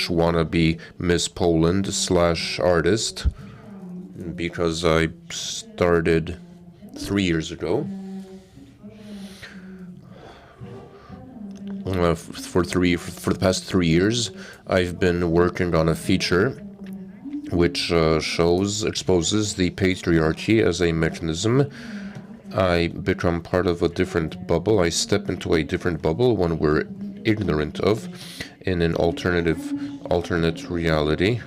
wannabe Miss Poland / artist, because I started 3 years ago. for the past 3 years, I've been working on a feature which exposes the patriarchy as a mechanism. I become part of a different bubble. I step into a different bubble, one we're ignorant of, in an alternate reality,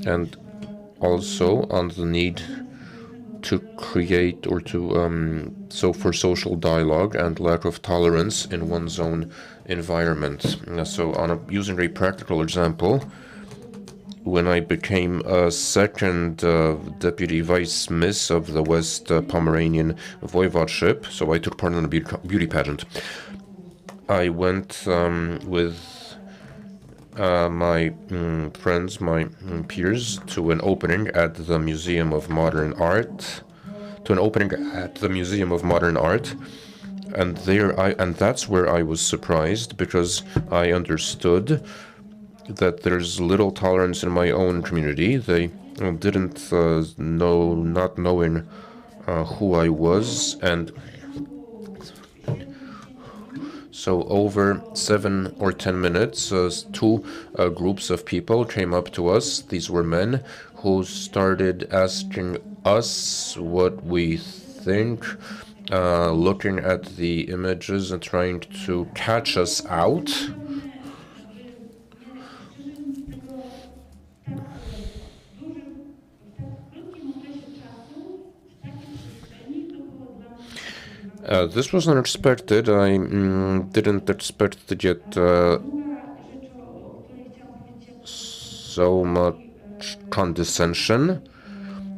and also on the need to create or to for social dialogue and lack of tolerance in one's own environment. So using a practical example, when I became a second deputy vice miss of the West Pomeranian voivodeship, so I took part in a beauty pageant. I went with my friends, my peers, to an opening at the Museum of Modern Art, and that's where I was surprised, because I understood that there's little tolerance in my own community. They didn't not knowing who I was, and so over 7 or 10 minutes, 2 groups of people came up to us. These were men who started asking us what we think, looking at the images and trying to catch us out. This was unexpected. I didn't expect to get so much condescension.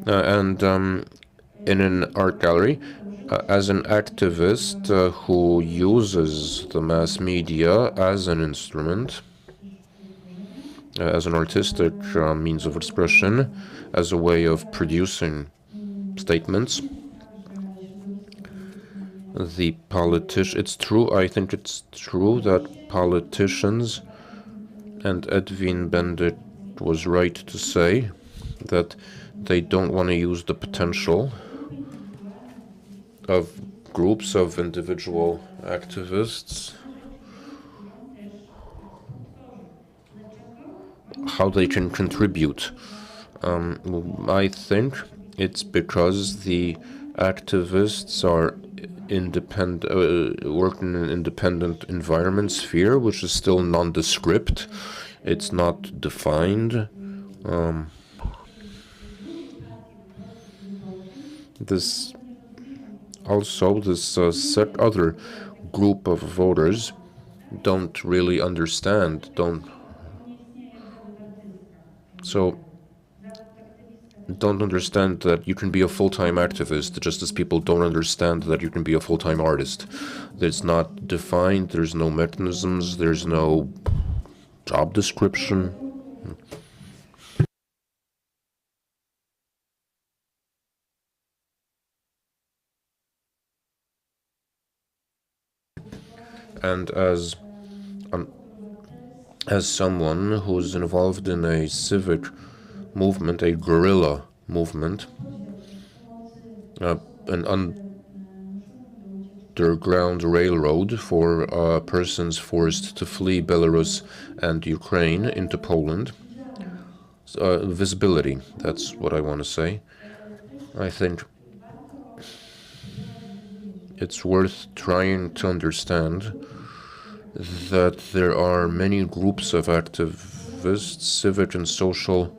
And in an art gallery, as an activist who uses the mass media as an instrument, as an artistic means of expression, as a way of producing statements, it's true, I think it's true that politicians, and Edwin Bendyk was right to say that they don't want to use the potential of groups of individual activists, how they can contribute. I think it's because the activists are work in an independent environment sphere, which is still nondescript. It's not defined. This other group of voters don't really understand. Don't understand that you can be a full-time activist, just as people don't understand that you can be a full-time artist. It's not defined, there's no mechanisms, there's no job description. And as someone who's involved in a civic movement, a guerrilla movement, an underground railroad for persons forced to flee Belarus and Ukraine into Poland. Visibility, that's what I want to say. I think it's worth trying to understand that there are many groups of activists, civic and social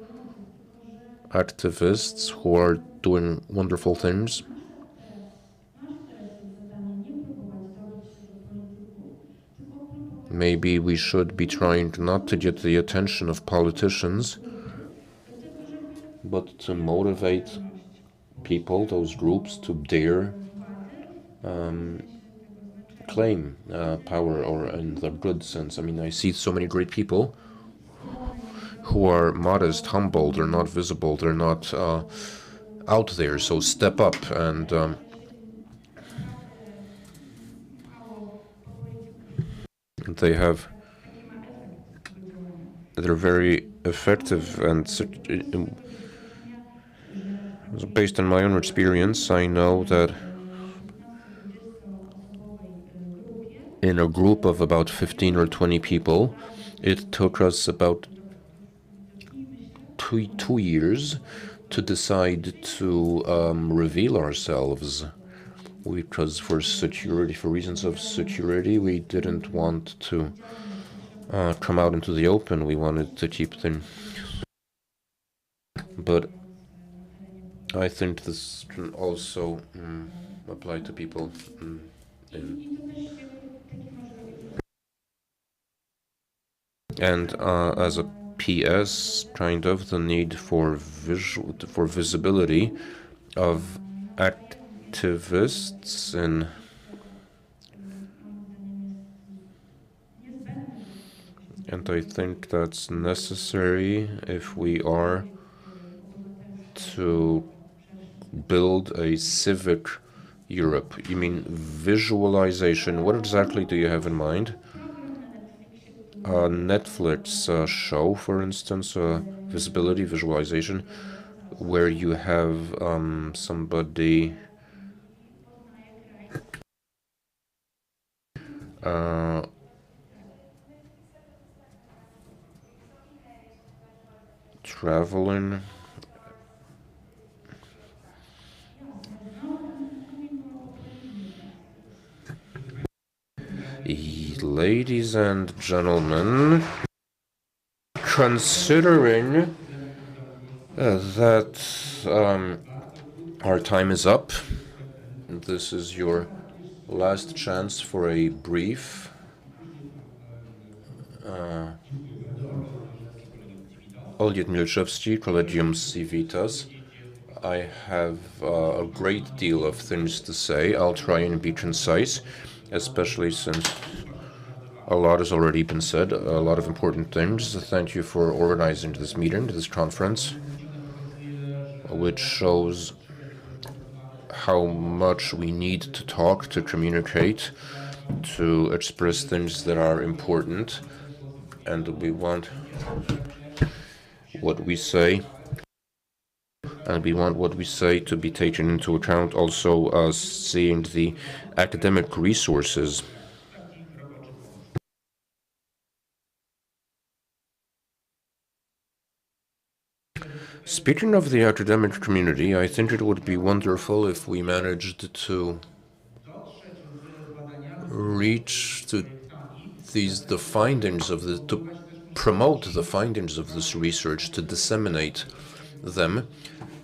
activists, who are doing wonderful things. Maybe we should be trying not to get the attention of politicians, but to motivate people, those groups, to dare claim power, or in the good sense. I mean, I see so many great people who are modest, humble, they're not visible, they're not out there, so step up and they're very effective, and based on my own experience, I know that in a group of about 15 or 20 people. It took us about two years to decide to reveal ourselves, because for reasons of security, we didn't want to come out into the open. We wanted to keep them. But I think this can also apply to people and as a PS, kind of the need for visibility of activists and I think that's necessary if we are to build a civic Europe. You mean visualization? What exactly do you have in mind? A Netflix show, for instance, visibility, visualization, where you have somebody traveling. Ladies and gentlemen, considering that our time is up, this is your last chance for a brief Olgierd Milczewski, Collegium Civitas. I have a great deal of things to say. I'll try and be concise, especially since a lot has already been said, a lot of important things. Thank you for organizing this meeting, this conference, which shows how much we need to talk, to communicate, to express things that are important, and we want what we say, and we want what we say to be taken into account, also seeing the academic resources. Speaking of the academic community, I think it would be wonderful if we managed to reach to to promote the findings of this research, to disseminate them,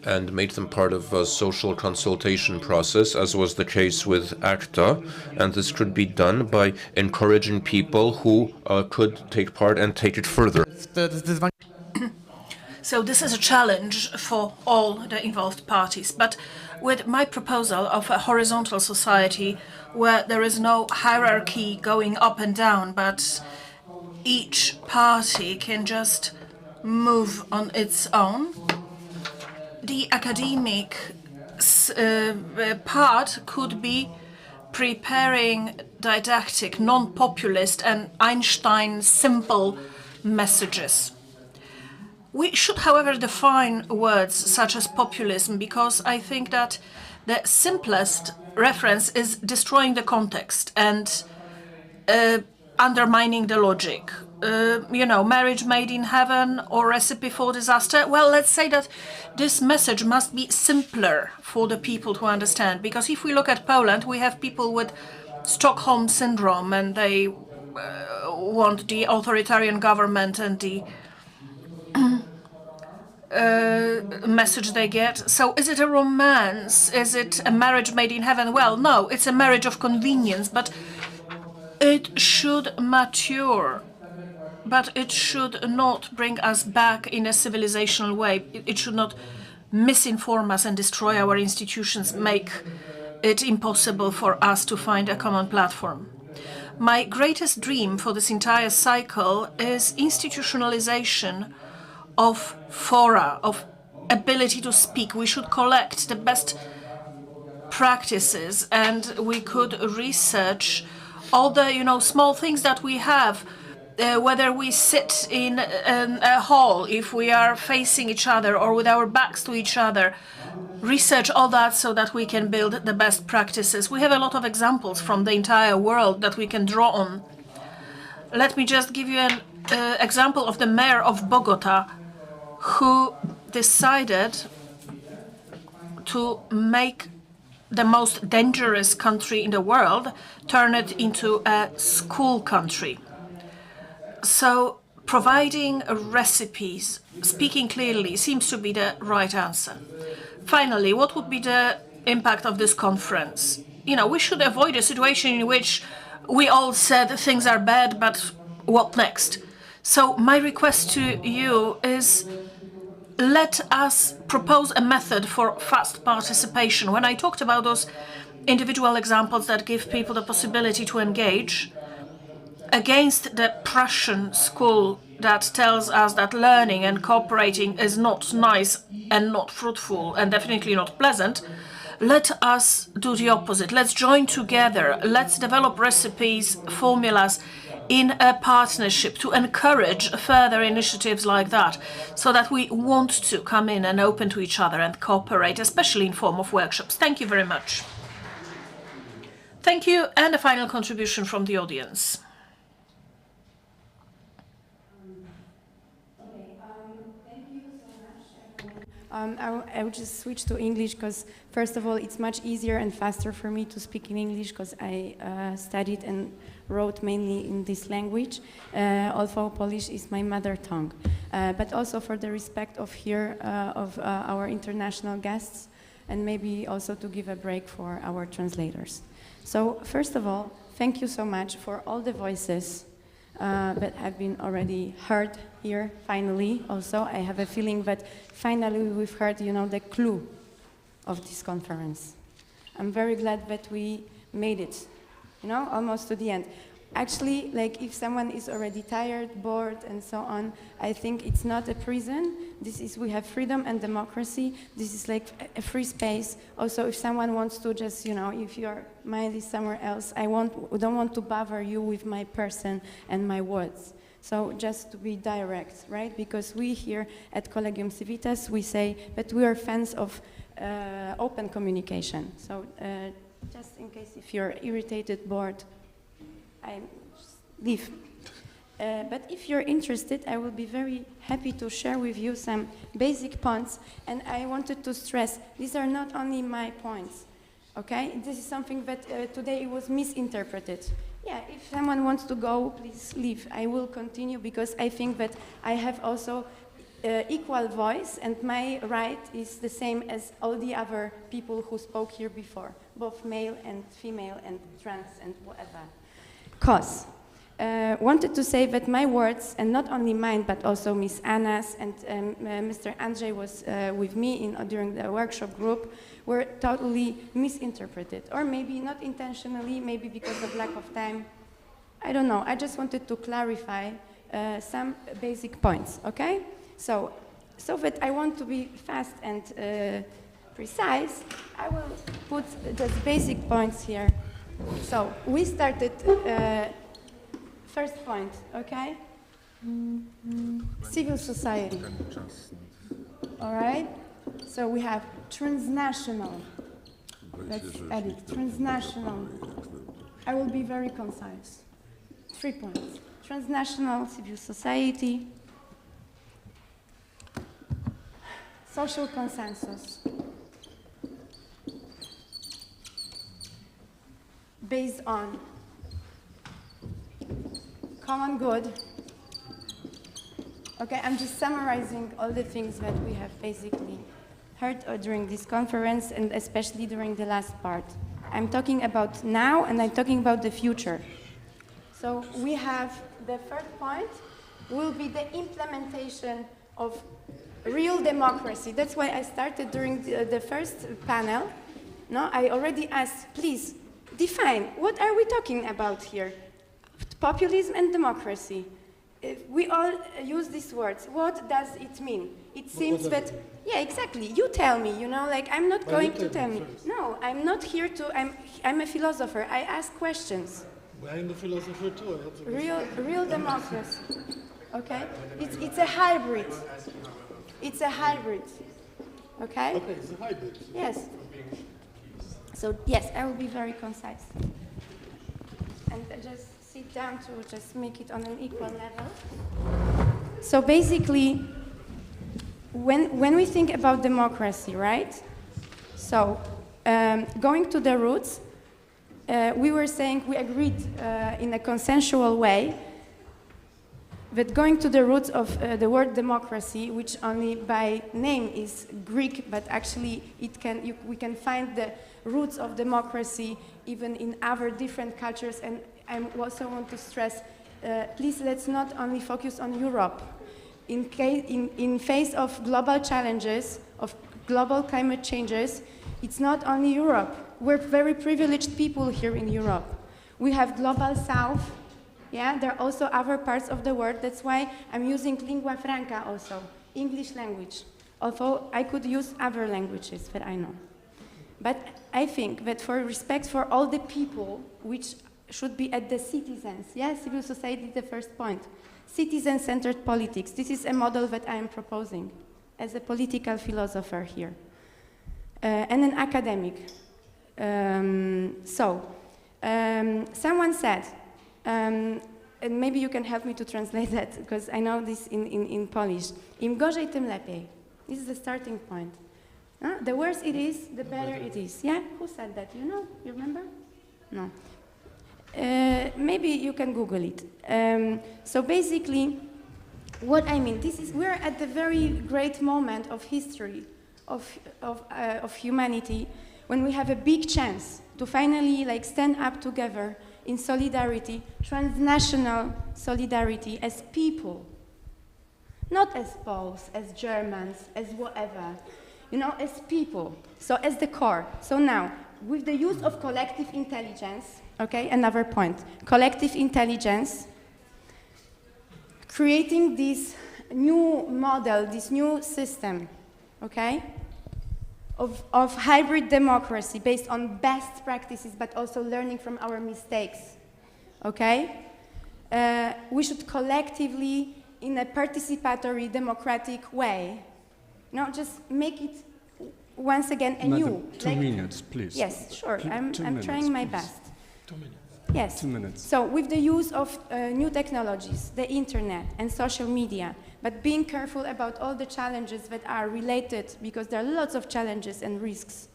and make them part of a social consultation process, as was the case with ACTA, and this could be done by encouraging people who could take part and take it further. So this is a challenge for all the involved parties, but with my proposal of a horizontal society where there is no hierarchy going up and down, but each party can just move on its own, the academic part could be preparing didactic, non-populist and Einstein simple messages. We should, however, define words such as populism, because I think that the simplest reference is destroying the context and undermining the logic. Marriage made in heaven or recipe for disaster. Well, let's say that this message must be simpler for the people to understand, because if we look at Poland, we have people with Stockholm syndrome, and they want the authoritarian government and the message they get. So is it a romance? Is it a marriage made in heaven? Well, no, it's a marriage of convenience, but it should mature. But it should not bring us back in a civilizational way. It should not misinform us and destroy our institutions, make it impossible for us to find a common platform. My greatest dream for this entire cycle is institutionalization of fora, of ability to speak. We should collect the best practices, and we could research all the small things that we have whether we sit in a hall, if we are facing each other or with our backs to each other, research all that so that we can build the best practices. We have a lot of examples from the entire world that we can draw on. Let me just give you an example of the mayor of Bogota, who decided to make the most dangerous country in the world, turn it into a school country. So providing recipes, speaking clearly, seems to be the right answer. Finally, what would be the impact of this conference? You know, we should avoid a situation in which we all said things are bad, but what next? So my request to you is, let us propose a method for fast participation. When I talked about those individual examples that give people the possibility to engage, against the Prussian school that tells us that learning and cooperating is not nice and not fruitful and definitely not pleasant, let us do the opposite. Let's join together. Let's develop recipes, formulas in a partnership to encourage further initiatives like that, so that we want to come in and open to each other and cooperate, especially in form of workshops. Thank you very much. Thank you. And a final contribution from the audience. I would just switch to English because, first of all, it's much easier and faster for me to speak in English because I studied and wrote mainly in this language, although Polish is my mother tongue. But also for the respect of here of our international guests, and maybe also to give a break for our translators. So, first of all, thank you so much for all the voices that have been already heard here, finally. Also, I have a feeling that finally we've heard, you know, the clue of this conference. I'm very glad that we made it, you know, almost to the end. Actually, like, if someone is already tired, bored, and so on, I think it's not a prison. This is, we have freedom and democracy. This is like a free space. Also, if someone wants to just, you know, if your mind is somewhere else, I don't want to bother you with my person and my words. So just to be direct, right? Because we here at Collegium Civitas, we say that we are fans of open communication. So just in case if you're irritated, bored, I leave. But if you're interested, I will be very happy to share with you some basic points. And I wanted to stress, these are not only my points, okay? This is something that today was misinterpreted. Yeah, if someone wants to go, please leave. I will continue because I think that I have also equal voice and my right is the same as all the other people who spoke here before, both male and female and trans and whatever. Cause wanted to say that my words, and not only mine, but also Miss Anna's and Mr. Andrzej was with me during the workshop group, were totally misinterpreted, or maybe not intentionally, maybe because of lack of time. I don't know. I just wanted to clarify some basic points, okay? So that I want to be fast and precise, I will put the basic points here. So we started, first point, okay? Civil society, all right? So we have transnational, let's edit, transnational. I will be very concise. 3 points. Transnational civil society, social consensus, based on common good. Okay, I'm just summarizing all the things that we have basically heard during this conference, and especially during the last part. I'm talking about now, and I'm talking about the future. So we have the third point will be the implementation of real democracy. That's why I started during the first panel. No, I already asked, please, define, what are we talking about here? Populism and democracy. We all use these words. What does it mean? It seems that, yeah, exactly. You tell me, you know, like I'm not going to tell me. No, I'm not here to, I'm a philosopher. I ask questions. I'm the philosopher too. Real democracy. Okay? It's a hybrid. It's a hybrid. Okay? Okay, it's a hybrid. Yes. So yes, I will be very concise. And just sit down to just make it on an equal level. So basically, when we think about democracy, right? So going to the roots, we were saying we agreed in a consensual way that going to the roots of the word democracy, which only by name is Greek, but actually we can find the roots of democracy even in other different cultures. And I also want to stress, please let's not only focus on Europe. In face of global challenges, of global climate changes, it's not only Europe. We're very privileged people here in Europe. We have global south. Yeah, there are also other parts of the world. That's why I'm using lingua franca also, English language. Although I could use other languages that I know. But I think that for respect for all the people, which should be at the citizens, yeah, civil society is the first point. Citizen-centered politics, this is a model that I am proposing as a political philosopher here. And an academic. Someone said, and maybe you can help me to translate that, because I know this in Polish. Im gorzej, tym lepiej. This is the starting point. The worse it is, the better it is. Yeah? Who said that? You know? You remember? No. Maybe you can Google it. So basically, what I mean, we're at the very great moment of history, of humanity, when we have a big chance to finally stand up together in solidarity, transnational solidarity as people, not as Poles, as Germans, as whatever, as people, so as the core. So now, with the use of collective intelligence, okay, another point, collective intelligence, creating this new model, this new system, okay, of hybrid democracy based on best practices, but also learning from our mistakes, okay? We should collectively, in a participatory, democratic way, just make it once again anew. 2 minutes, please. Yes, sure, I'm minutes, trying my please. best. 2 minutes. Yes. 2 minutes. So with the use of new technologies, the internet and social media, but being careful about all the challenges that are related, because there are lots of challenges and risks.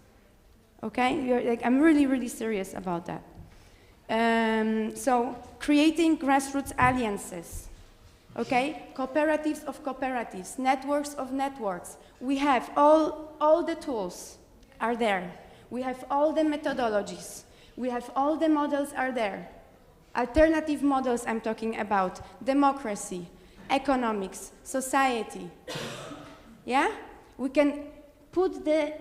Okay? I'm really, really serious about that. So creating grassroots alliances. Okay? Cooperatives of cooperatives, networks of networks. We have all the tools are there. We have all the methodologies. We have all the models are there. Alternative models I'm talking about, democracy, economics, society. Yeah? We can put the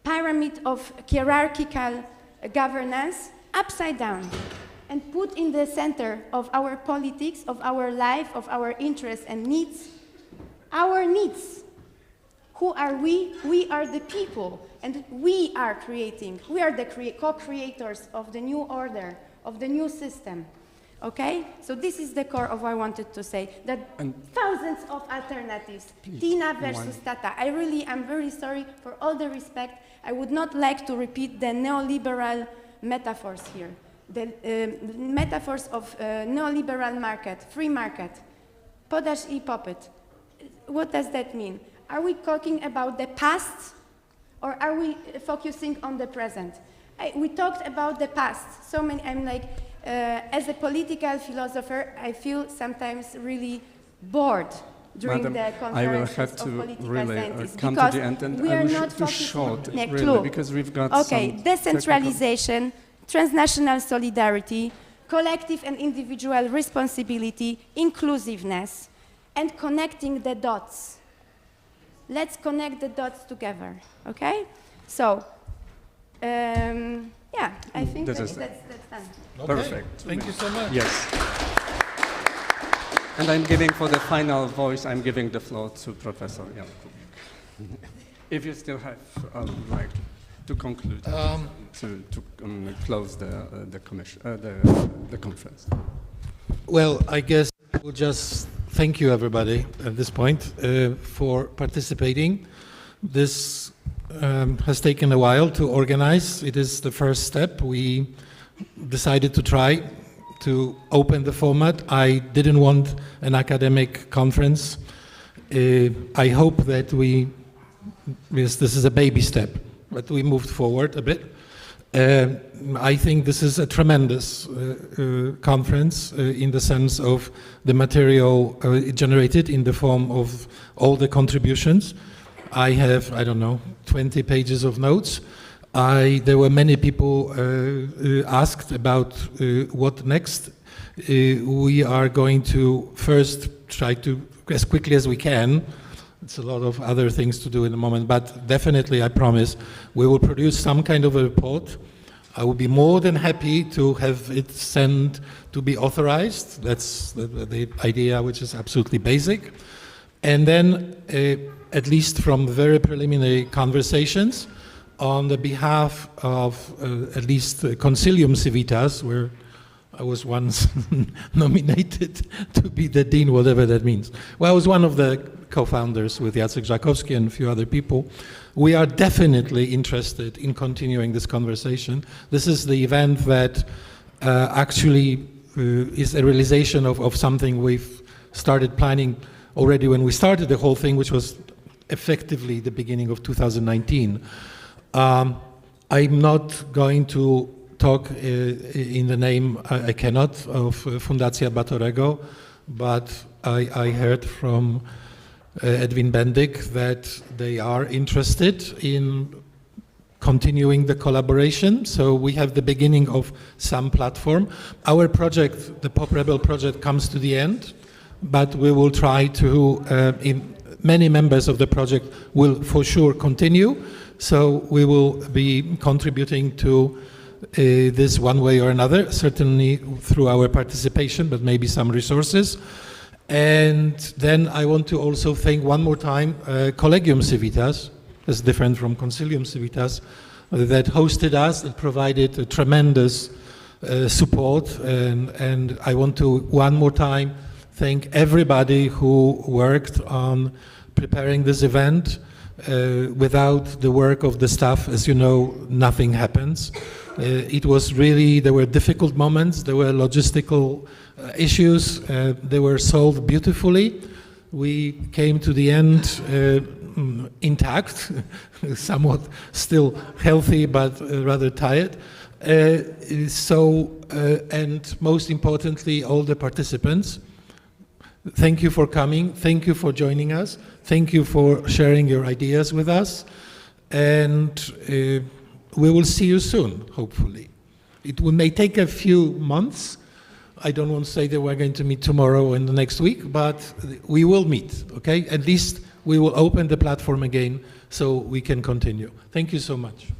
pyramid of hierarchical governance upside down and put in the center of our politics, of our life, of our interests and needs, our needs. Who are we? We are the people, and we are creating. We are the co-creators of the new order, of the new system. Okay? So this is the core of what I wanted to say, that thousands of alternatives. Please, Tina versus Tata. I'm very sorry, for all the respect, I would not like to repeat the neoliberal metaphors here. The metaphors of neoliberal market, free market, podaż I popyt. What does that mean? Are we talking about the past, or are we focusing on the present? We talked about the past. So many, as a political philosopher, I feel sometimes really bored during the conferences of political scientists. Come to the end, and we are not too short, really, really, because we've got some decentralization, transnational solidarity, collective and individual responsibility, inclusiveness, and connecting the dots. Let's connect the dots together, okay? So, I think that's done. Okay. Perfect. Thank you so much. Yes. And I'm giving, for the final voice, I'm giving the floor to Professor Jan Kubik. If you still have to conclude. close the conference. Well, I guess we'll just thank you, everybody, at this point for participating. This has taken a while to organize. It is the first step. We decided to try to open the format. I didn't want an academic conference. I hope that yes, this is a baby step, but we moved forward a bit. I think this is a tremendous conference in the sense of the material generated in the form of all the contributions. I have, I don't know, 20 pages of notes. There were many people asked about what next. We are going to first try to, as quickly as we can, it's a lot of other things to do in the moment, but definitely I promise we will produce some kind of a report. I will be more than happy to have it sent to be authorized. That's the idea, which is absolutely basic. And then, at least from very preliminary conversations, on the behalf of at least Concilium Civitas, where I was once nominated to be the dean, whatever that means. Well, I was one of the co-founders with Jacek, Żakowski and a few other people. We are definitely interested in continuing this conversation. This is the event that actually is a realization of something we've started planning already when we started the whole thing, which was effectively the beginning of 2019. I'm not going to talk in the name, I cannot, of Fundacja Batorego, but I heard from Edwin Bendyk that they are interested in continuing the collaboration. So we have the beginning of some platform. Our project, the Pop Rebel project, comes to the end, but we will try to, many members of the project will for sure continue. So we will be contributing to this one way or another, certainly through our participation, but maybe some resources. And then I want to also thank one more time Collegium Civitas, that's different from Concilium Civitas, that hosted us, that provided a tremendous support. And I want to one more time thank everybody who worked on preparing this event. Without the work of the staff, as you know, nothing happens. It was really, there were difficult moments, there were logistical issues, they were solved beautifully. We came to the end intact, somewhat still healthy, but rather tired. And most importantly, all the participants, thank you for coming, thank you for joining us, thank you for sharing your ideas with us, and we will see you soon, hopefully. It may take a few months. I don't want to say that we're going to meet tomorrow and the next week, but we will meet, okay? At least we will open the platform again so we can continue. Thank you so much.